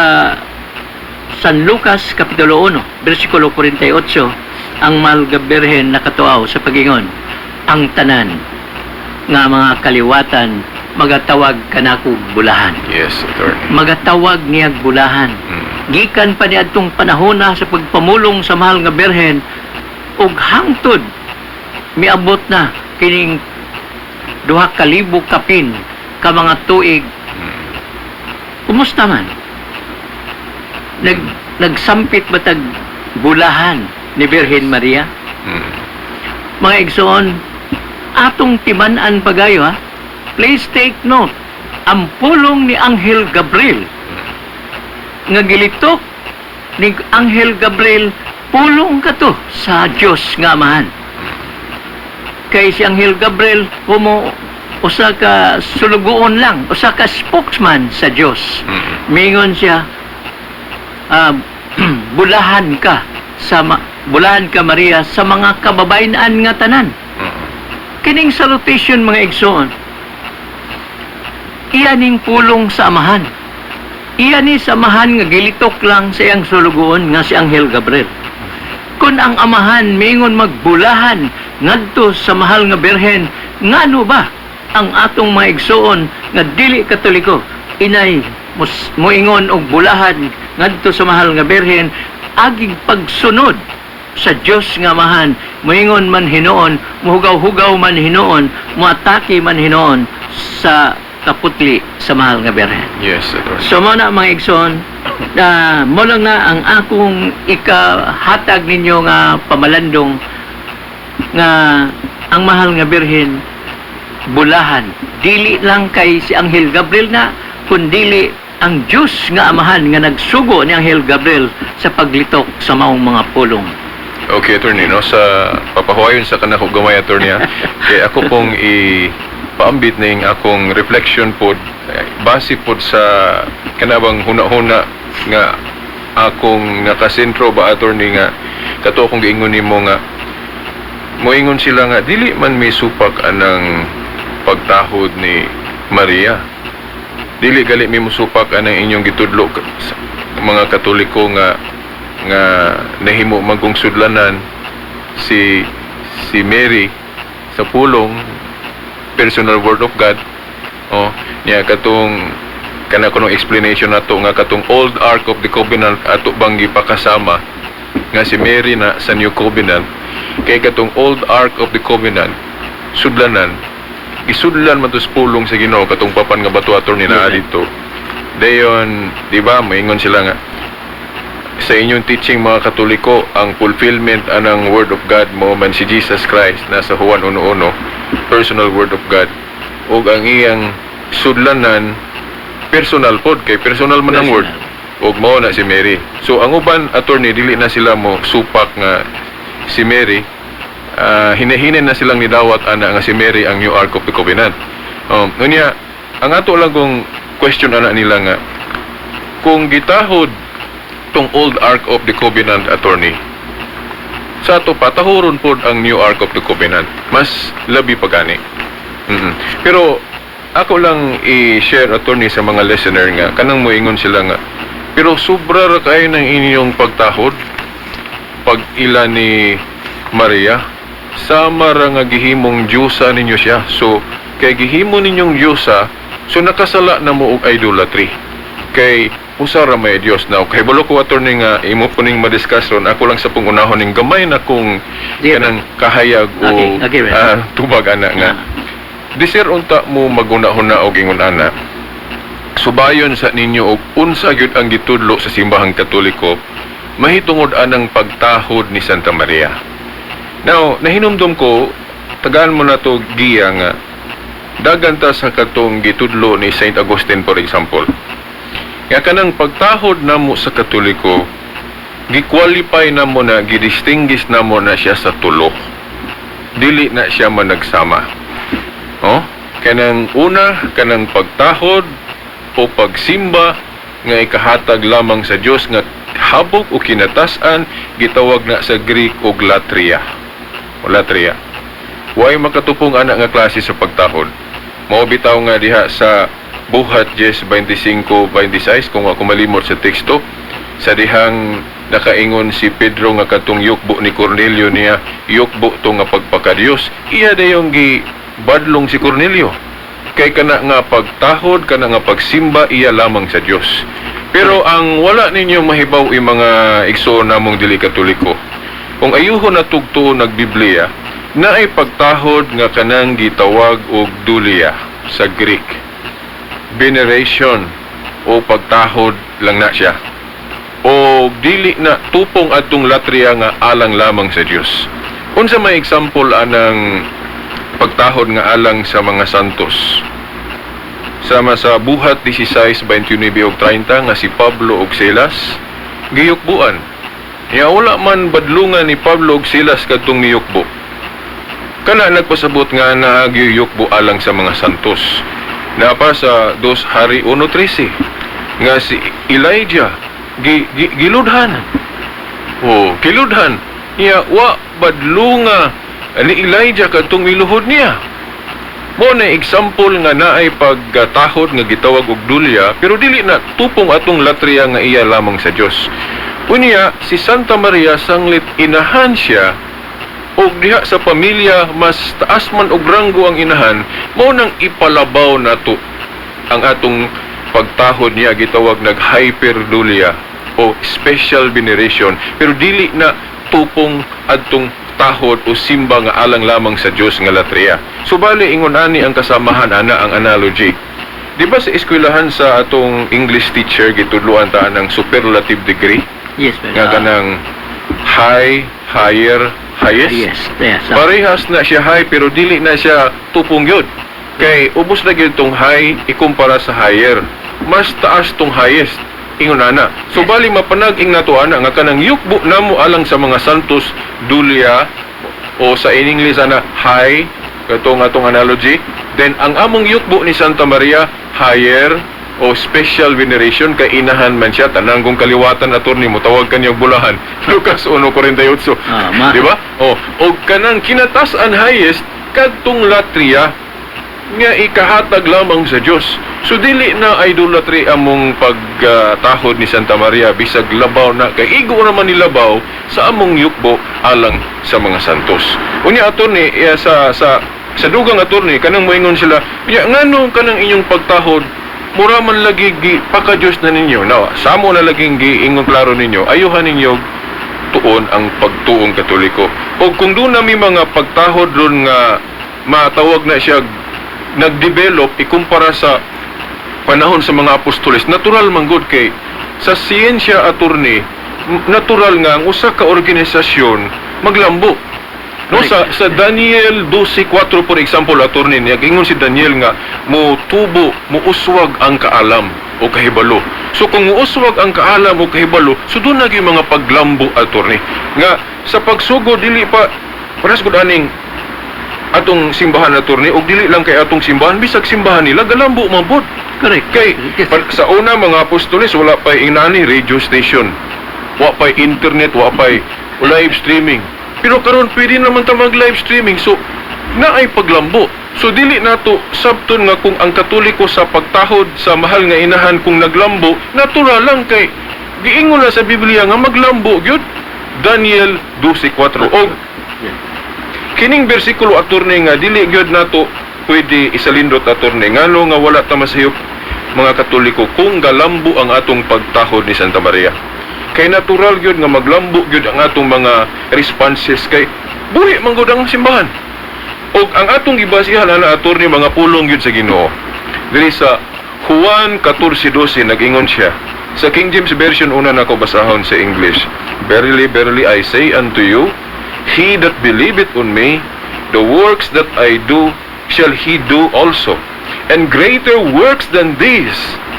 San Lucas Kapitulo 1, versikulo 48, ang mahal nga Birhen nakatuaw sa pagingon, ang tanan nga mga kaliwatan magatawag kanako bulahan. Yes, attorney. Magatawag niya bulahan. Gikan pa niadtong panahona sa pagpamulong sa mahal nga Birhen ug hangtod miabot na kining 2,000 kapin ka mga tuig. Kumusta man? Nagsampit batag bulahan ni Birhen Maria? Mga igsoon, atong timan-an pagayo ha. Please take note, ang pulong ni Anghel Gabriel nga gilitok ni Anghel Gabriel pulong kato sa Dios nga Amahan. Kay si Anghel Gabriel usa ka sulugoon lang, usa ka spokesman sa Dios. Mingon siya, bulahan ka Maria sa mga kababayan nga tanan. Kining salutation mga igsoon, iyaning pulong sa Amahan. Iya ni samahan nga gilitok lang sa iyang sulugoon nga si Anghel Gabriel. Kung ang Amahan mingon magbulahan ngadto sa mahal nga Birhen, ngano ba ang atong mga igsoon nga dili Katoliko inay moingon og bulahan ngadto sa mahal nga Birhen aging pagsunod sa Dios nga Amahan, moingon man hinoon, muhugaw-hugaw man hinoon, muatake man hinoon sa kaputli sa mahal nga Birhen. Yes, attorney. So mo na mga igsoon, mo lang na ang akong ikahatag ninyo nga pamalandong nga ang mahal nga Birhen bulahan. Dili lang kay si Anghel Gabriel na, kundili ang Diyos nga Amahan nga nagsugo ni Anghel Gabriel sa paglitok sa maong mga pulong. Okay, attorney, no? Sa papahuayon sa kanako gamay, attorney, kaya ako pong paambit ning akong reflection pod base pod sa kanabang huna-huna nga akong nakasentro ba, attorney, nga kato akong giingon nimo nga moingon sila nga dili man may supak anang pagtahod ni Maria, dili gali may musupak anang inyong gitudlo mga Katoliko nga nahimo magong sudlanan si Mary sa pulong personal word of God. Niya katong kana kunong explanation nato nga katong old ark of the covenant ato bang gipakasama nga si Mary na sa new covenant, kay katong old ark of the covenant sudlanan gisudlan man tos pulong sa Ginoo katong papan nga bato attorney na dito. Dayon, di ba, maingon sila nga sa inyong teaching mga Katoliko, ang fulfillment anang Word of God mo man si Jesus Christ nasa Juan 1:1, personal Word of God, ug ang iyang sudlanan personal pod, kay personal man ang Word, ug mao na si Mary. So ang uban, attorney, dili na sila mo supak nga si Mary, hinahinin na silang nidawat ana nga si Mary ang New Ark of the Covenant. Unya, ang ato lang kong question ana nila nga, kung gitahod tong old Ark of the Covenant, attorney, sa ato patahuron pod ang New Ark of the Covenant, mas labi pa gani. Pero ako lang i-share, attorney, sa mga listener nga kanang moingon sila nga pero sobra ra kayo ng inyong pagtahod pag ila ni Maria, sama ra nga gihimong Diyosa ninyo siya, so kay gihimo ninyong Diyosa, so nakasala na mo og idolatry. Kay usara may Dios na kay balo ko attorney nga imo po ning madiscuss ron, ako lang sa pungunahon ning gamay na kung Di ba? kanang kahayag o Okay, right. tubag ana nga. Di sir unta mo magunahon na og ingon ana. Subayon sa ninyo og unsa gyud ang gitudlo sa simbahang Katoliko mahitungod anang pagtahod ni Santa Maria. Now, nahinumdum ko tagaan mo na to giya nga dagan ta sa katong gitudlo ni Saint Augustine for example. Nga kanang pagtahod namo sa Katoliko gi-qualify namo na gidistinguish namo na siya sa tulo. Dili na siya managsama. Oh, kanang una kanang pagtahod o pagsimba nga ikahatag lamang sa Dios nga habog o kinatasan gitawag na sa Greek og latria. O latria. Way makatupong ana nga klase sa pagtahod. Mao bitaw nga diha sa Buhat 10:25-26 kung ako malimot sa teksto sa dihang nakaingon si Pedro nga katong yukbo ni Cornelio niya yukbo to nga pagpakadiyos iya dayong gi badlong si Cornelio kay kana nga pagtahod kana nga pagsimba iya lamang sa Dios. Pero ang wala ninyo mahibaw mga igsoon namong dili Katoliko kung ayuhon na tugtuon nagbiblia na ay pagtahod nga kanang gitawag og dulia sa Greek. Veneration o pagtahod lang na siya. O dili na tupong atong latria nga alang lamang sa Dios. Unsa may example anang pagtahod nga alang sa mga santos? Sama sa Buhat 16:29-30 nga si Pablo ug Silas giyukbuan. Ya wala man badlungan ni Pablo ug Silas kadtong niyukbo. Kana nagpasabot nga nagyuyukbo alang sa mga santos. Napa sa 2 Hari 1:13 nga si Elijah giludhan. Oh, kiludhan. Niya wa badlunga ni Elijah kadtong miluhod niya. Mo na example nga naay pagtahod nga gitawag og dulya pero dili na tupong atong latria nga iya lamang sa Dios. Unya si Santa Maria sanglit inahan siya og diha sa pamilya mas taas man og ranggo ang inahan mao nang ipalabaw nato ang atong pagtahod niya gitawag nag hyperdulia o special veneration pero dili na tupong adtong tahod o simba nga alang lamang sa Dios nga latria. Subali ingon ani ang kasamahan ana ang analogy. Di ba sa eskwelahan sa atong English teacher gitudloan ta ng superlative degree Yes, but, nga kanang high, higher, highest. yes. Parehas na siya high pero dili na siya tupong yun. Kay ubos na gyud tong high ikumpara sa higher. Mas taas tong highest. Ingon ana. So bali mapanag-ing nato ana nga kanang yukbo namo alang sa mga santos dulia o sa in English ana high katong atong analogy. Then ang among yukbo ni Santa Maria higher o special veneration kay inahan man siya tanang kung kaliwatan attorney mo tawag kanyang bulahan Lucas 1:48 di ba o kanang kinatasan highest kadtong latria nga ikahatag lamang sa Dios so dili na idolatry among pagtahod ni Santa Maria bisag labaw na kay igo naman ni labaw sa among yukbo alang sa mga santos unya attorney sa dugang attorney kanang moingon sila ngano kanang inyong pagtahod mura man lagi paka-Diyos na ninyo. Now, samo na laging giingon klaro ninyo, ayuhan ninyo tuon ang pagtuong Katoliko. O kung doon na may mga pagtahod ron nga matawag na siya nag-develop ikumpara sa panahon sa mga apostoles, natural man good kay sa siyensya attorney, natural nga ang usa ka organisasyon maglambo. No, sa Daniel 12:4 for example, attorney niya, gingon si Daniel nga, mutubo, muuswag ang kaalam o kahibalo. So kung muuswag ang kaalam o kahibalo, so doon naging mga paglambo, attorney. Nga, sa pagsugo, dili pa, paras gud aning atong simbahan, attorney, o dili lang kay atong simbahan, bisag simbahan nila, galambo, mabot. Correct. Kay, sa una mga apostoles, wala pa inani radio station, wala pa internet, wala pa live streaming. Pero karon pwede naman ta mag-live streaming. So, naay paglambo. So, dili nato sabton nga kung ang Katoliko sa pagtahod sa mahal nga inahan kung naglambo, natural lang kay giingon na sa Biblia nga maglambo gyud. Daniel 12:4. Og kining bersikulo attorney nga dili gyud nato pwede isalindot attorney ngano nga wala ta masayop mga Katoliko kung galambo ang atong pagtahod ni Santa Maria. Kay natural gyud nga maglambo gyud ang atong mga responses kay buhi man gud ang simbahan. Og ang atong gibasihan ana attorney mga pulong gyud sa Ginoo. Diri sa Juan 14:12 nag-ingon siya. Sa King James Version una nako basahon sa English. Verily, verily I say unto you, he that believeth on me, the works that I do shall he do also, and greater works than these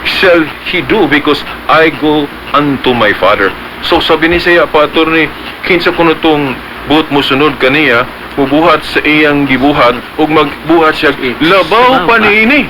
shall he do, because I go unto my Father. So sabi ni Isaiah pa attorney, kinsa kuno tong buot mo sunod kaniya, mubuhat sa iyang gibuhat ug magbuhat siya labaw pa niini.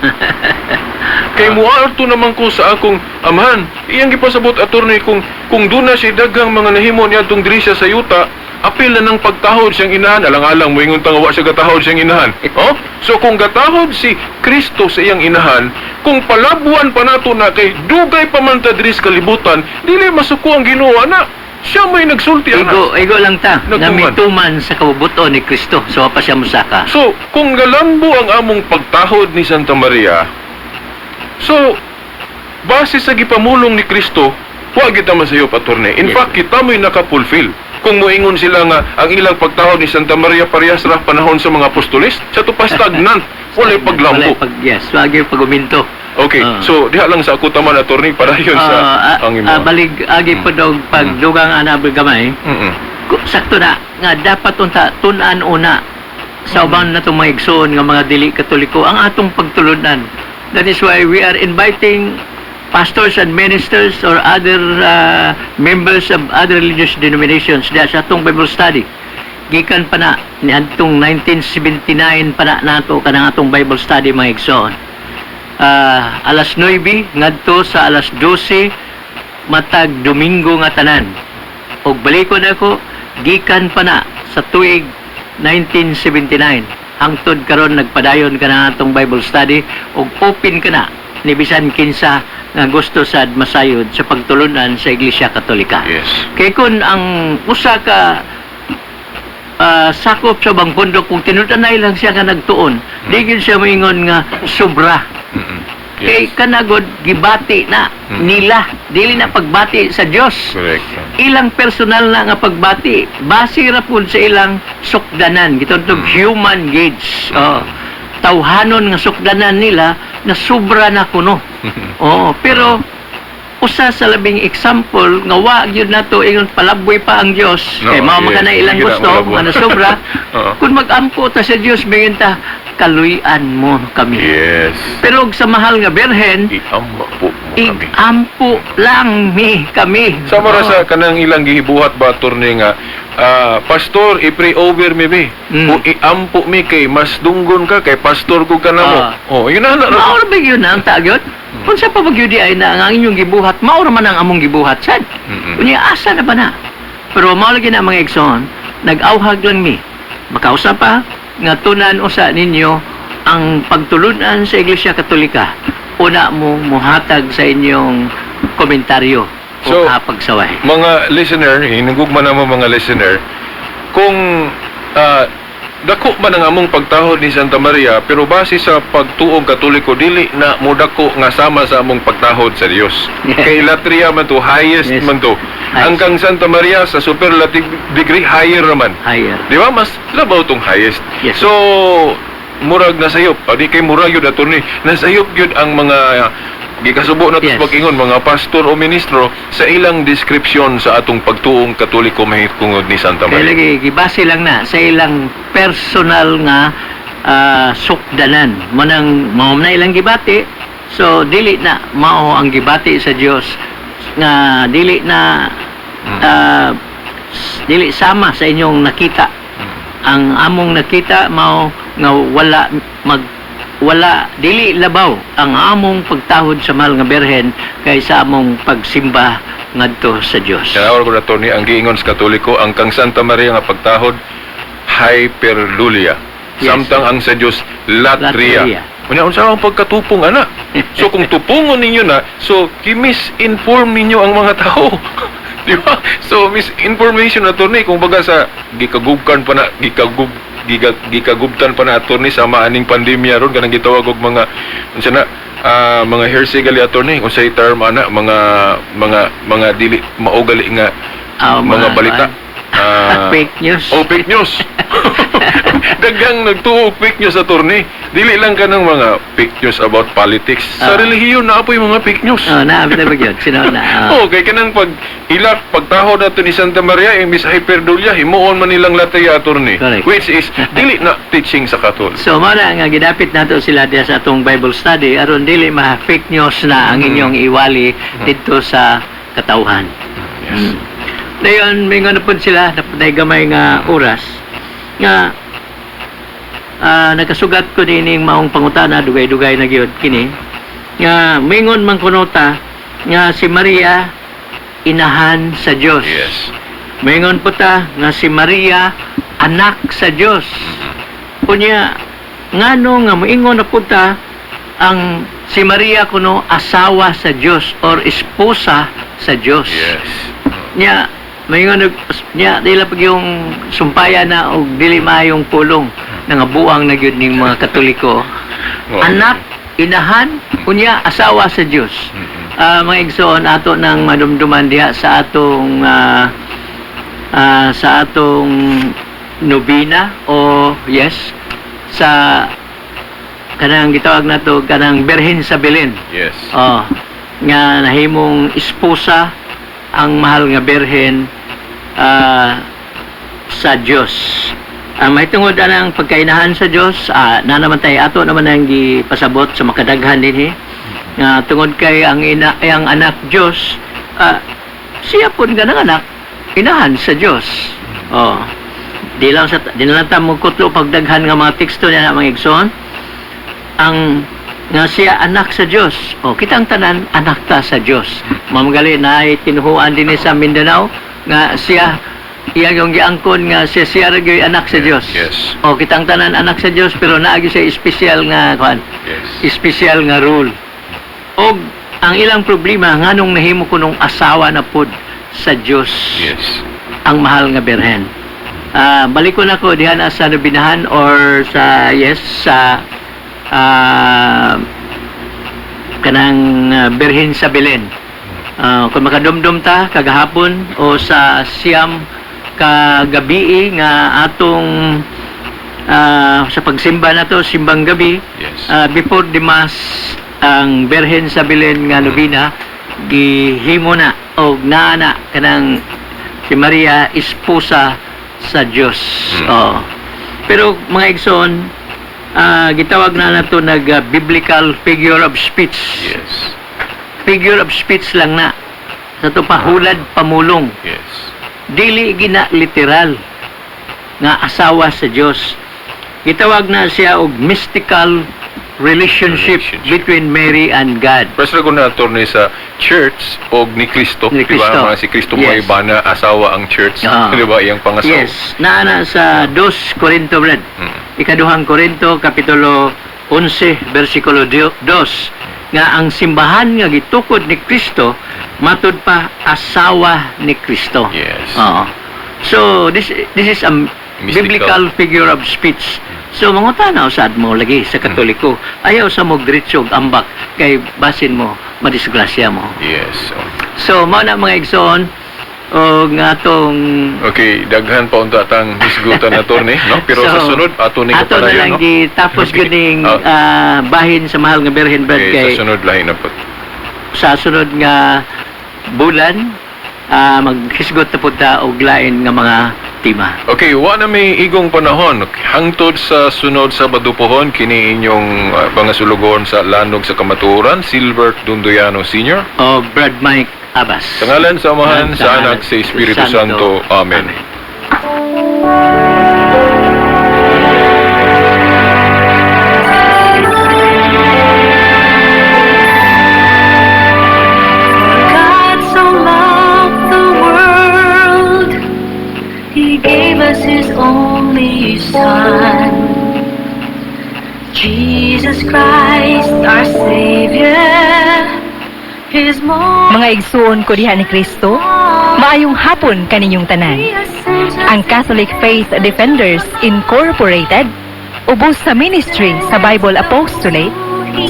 Kay muarto naman ko sa akong amahan. Iyang gipasabot attorney kung duna siya daghang mga nahimo niya tong diri siya sa yuta, apil na ng pagtahod siyang inahan. Alang-alang mo ingon tangawa siya gatahod siyang inahan. Oh? So kung gatahod si Kristo sa iyang inahan, kung palabuan pa nato na kay dugay pa man ta diri sa kalibutan, dili masuko ang Ginoo na. Siya may nagsulti ana. Igo lang ta, na Nagtuman. mituman sa kabubuton ni Kristo. So, pa siya musaka. So, kung galambo ang among pagtahod ni Santa Maria, so, base sa gipamulong ni Kristo, huwag kita masayop attorney. In Yes. fact, kita mo'y nakapulfill. Kung moingon sila nga ang ilang pagtahod ni Santa Maria parehas ra panahon sa mga apostolis, sa tupa stagnant, walay paglambo. Yes, wag yung paguminto. Okay, so diha lang sa ako taman attorney para yun sa ang imo. Balig, agi pa daw pagdugang anabel gamay, sakto na, nga dapat unta, tunan una, sa uban na itong mga igsoon nga mga dili Katoliko, ang atong pagtulunan. That is why we are inviting pastors and ministers or other members of other religious denominations diya sa atong Bible study. Gikan pa na, niadtong 1979 pa na nato kanang atong Bible study mga igsoon. Alas 9 ngadto sa alas 12 matag Domingo nga tanan. Og balikon ako gikan pa na sa tuig 1979 hangtod karon nagpadayon ka na atong Bible study og open ka na ni bisan kinsa nga gusto sad masayod sa pagtulunan sa Iglesia Katolika. Yes. Kay kun ang usa ka sakop sa bang pundok kung tinutanay lang siya nga nagtuon, di gyud siya moingon nga sobra. Kay kanagod gibati na nila, dili na pagbati sa Dios. Correct. Ilang personal na nga pagbati, base ra pud sa ilang sukdanan, gitong human gauge. Tawhanon nga sukdanan nila na sobra na kuno. Pero usa sa labing example nga wa gyud nato ingon palaboy pa ang Dios. No, Kay mao yes. man ilang Sige na, gusto malabo. nga nasobra. Oo. Kung mag-ampo ta sa Dios bigyan ta kaluyan mo kami. Yes. Pero og sa mahal nga berhen, Iamba po mo kami. iampo lang kami. Sama ra sa kanang ilang gihibuhat ba attorney nga pastor i-pray over me be. O iampo mi kay mas dunggon ka kay pastor ko kanamo. Yun na. Maor ba yun ang tagyot? Kung sa pabagyudi ay na ang inyong gibuhat, maor man ang among gibuhat sad. Kunya asa na ba na? Pero mao lagi na mga igsoon, nag-awhag lang mi. Makausap pa nga tunan usa ninyo ang pagtulunan sa Iglesia Katolika. Una mo muhatag sa inyong komentaryo So, o kapagsaway. Mga listener, hinugugma naman mga listener, kung dako man ang among pagtahod ni Santa Maria, pero base sa pagtuog Katoliko, dili na mudako nga sama sa among pagtahod sa Dios. Kay latria man to, highest Yes. man to. Hanggang Santa Maria sa superlative degree, higher naman. Higher. Di ba? Mas labaw tong highest. Yes. So, murag nasayop. Di kay murag yun attorney. Nasayop yun ang mga gikasubo na Yes. pag-ingon, mga pastor o ministro sa ilang description sa atong pagtuong Katoliko mahitungod ni Santa Kaya Maria. lagi, gibase lang na sa ilang personal nga sukdanan. Mao na ilang gibati, so dili na mao ang gibati sa Dios nga dili na dili sama sa inyong nakita. Ang among nakita mao nga wala dili labaw ang among pagtahod sa mahal nga berhen kaysa among pagsimba ngadto sa Dios. Kaya ko na to ni ang giingon sa Katoliko, ang kang Santa Maria nga pagtahod, hyperlulia. Yes. Samtang ang sa Dios, latria. Latria. Unsa ang pagkatupong ana? So kung tupungon ninyo na, so i-misinform ninyo ang mga tao. Di ba? So misinformation na to ni kung baga sa gikagubkan pa na gikagubtan pa na attorney sa maaning pandemya ron kanang gitawag og mga unsa na mga hearsay gali attorney unsay term ana mga dili maugali nga mga balita. Fake news. Fake news. Daghang nagtuo fake news attorney. Dili lang kanang mga fake news about politics. Sa relihiyon na apoy mga fake news. Naabot na ba yun? Sino na? Kay kanang pagtaho nato ni Santa Maria imbis hyperdulia himuon man nilang latay attorney. Correct. Which is dili na teaching sa Catholic. So, muna nga gidapit nato sila diya sa atong Bible study aron dili fake news na ang inyong iwali dito sa katawhan. Yes. Dayon, may nga na po sila, napunay gamay nga oras, nga nakasugat ko din yung maong pangutana, dugay-dugay na gyud kini, nga mingon man kunota, nga si Maria, inahan sa Diyos. Yes. Mingon po ta, nga si Maria, anak sa Diyos. Kunya, ngano nga moingon na po ta, ang si Maria kuno asawa sa Diyos or esposa sa Diyos. Yes. Nya mayngon nya dili pag yung sumpaya na og dili mayong pulong nangabuang na gyud ning mga Katoliko. Anak, inahan, unya asawa sa Dios. Mga igsoon ato nang madumduman diha sa atong nobina o yes sa kanang gitawag nato kanang Birhen sa Belen. Yes. Nga nahimong esposa ang mahal nga Birhen sa Diyos. May tungod anang pagkainahan sa Diyos, na naman tayo ato naman ang gipasabot sa makadaghan din tungod kay ang anak Diyos, siya po nga ng anak, inahan sa Diyos. Di lang tamo kutlo pagdaghan nga mga teksto niya na mga igsoon, ang nga siya anak sa Diyos. Kitang tanan anak ta sa Diyos. Mamagali na ay tinuhuan din sa Mindanao nga siya iyang yung giangkon nga siya ragyoy anak sa Diyos. Yes. Kitang tanan anak sa Diyos pero naagi siya espesyal nga espesyal nga rule. Og ang ilang problema nganong nahimo kunong asawa na pod sa Diyos. Yes. Ang mahal nga Birhen. Balik ko na ko diha na sa nobinahan or sa kanang Birhen sa Belen. Kung makadumdum ta kagahapon o sa siyam kagabi nga atong sa pagsimba nato simbang gabi, Yes. before the mass ang Birhen sa Belen nga nobina gihimo na og naana kanang si Maria esposa sa Dios. Pero mga igsoon, gitawag na nato nag biblical figure of speech. Yes. Figure of speech lang na. Sa to pahulad pamulong. Yes. Dili gina literal nga asawa sa Dios. Gitawag na siya og mystical relationship between Mary and God. Presyo ko na attorney sa church o ni Kristo. Ni Kristo. Diba? Mga si Kristo mo Yes. iba na asawa ang church. Di ba? Iyang pangasawa. Yes. Naana sa 2 Corinto brad. Ikaduhang Korinto kapitulo 11 versikulo 2 nga ang simbahan nga gitukod ni Kristo matud pa asawa ni Kristo. Yes. So this is a biblical figure of speech. So mga tanaw sad mo lagi sa Katoliko ayaw sa mo diretso og ambak kay basin mo madisgrasya mo. Yes. So mao na mga igsoon o nga tong Okay, daghan pa unta tang hisgutan attorney, no? Pero So, sa sunod ato ni ato na lang no? gitapos Okay. ganing bahin sa mahal nga Birhen brad Okay, kay sa sunod lahi na po. sa sunod nga bulan maghisgot na punta og lain nga mga tema. Okay, wa na may igong panahon. Hangtod sa sunod Sabado pohon, kini inyong pangasulugon sa Lanog sa Kamatuoran, Silbert Dundoyano Sr. O Brad Mike Abbas. Sa ngalan sa Amahan, sa Anak, sa Espiritu Santo. Amen. God so loved the world, He gave us His only Son, Jesus Christ, our Savior. is more. Mga igsuon ko diha ni Kristo, maayong hapon kaninyong tanan. Ang Catholic Faith Defenders Incorporated, ubos sa ministry sa Bible Apostolate,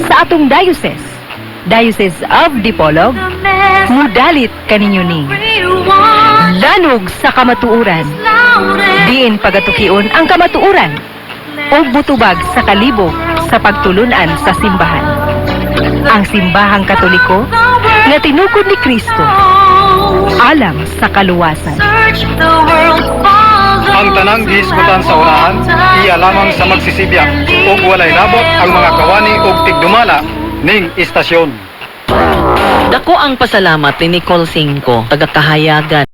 sa atong Diocese of Dipolog, mudalit kaninyo ni lanog sa kamatuuran, diin pagatukion ang kamatuuran, ug butubag sa kalibog sa pagtulunan sa simbahan. Ang simbahang Katoliko nga tinukod ni Kristo, alam sa kaluwasan. Ang tanang gihisgutan sa unahan, iya lamang sa magsisibya ug walay labot ang mga kawani ug tigdumala ning istasyon. Dako ang pasalamat ni Nicole Cinco, taga Kahayagan.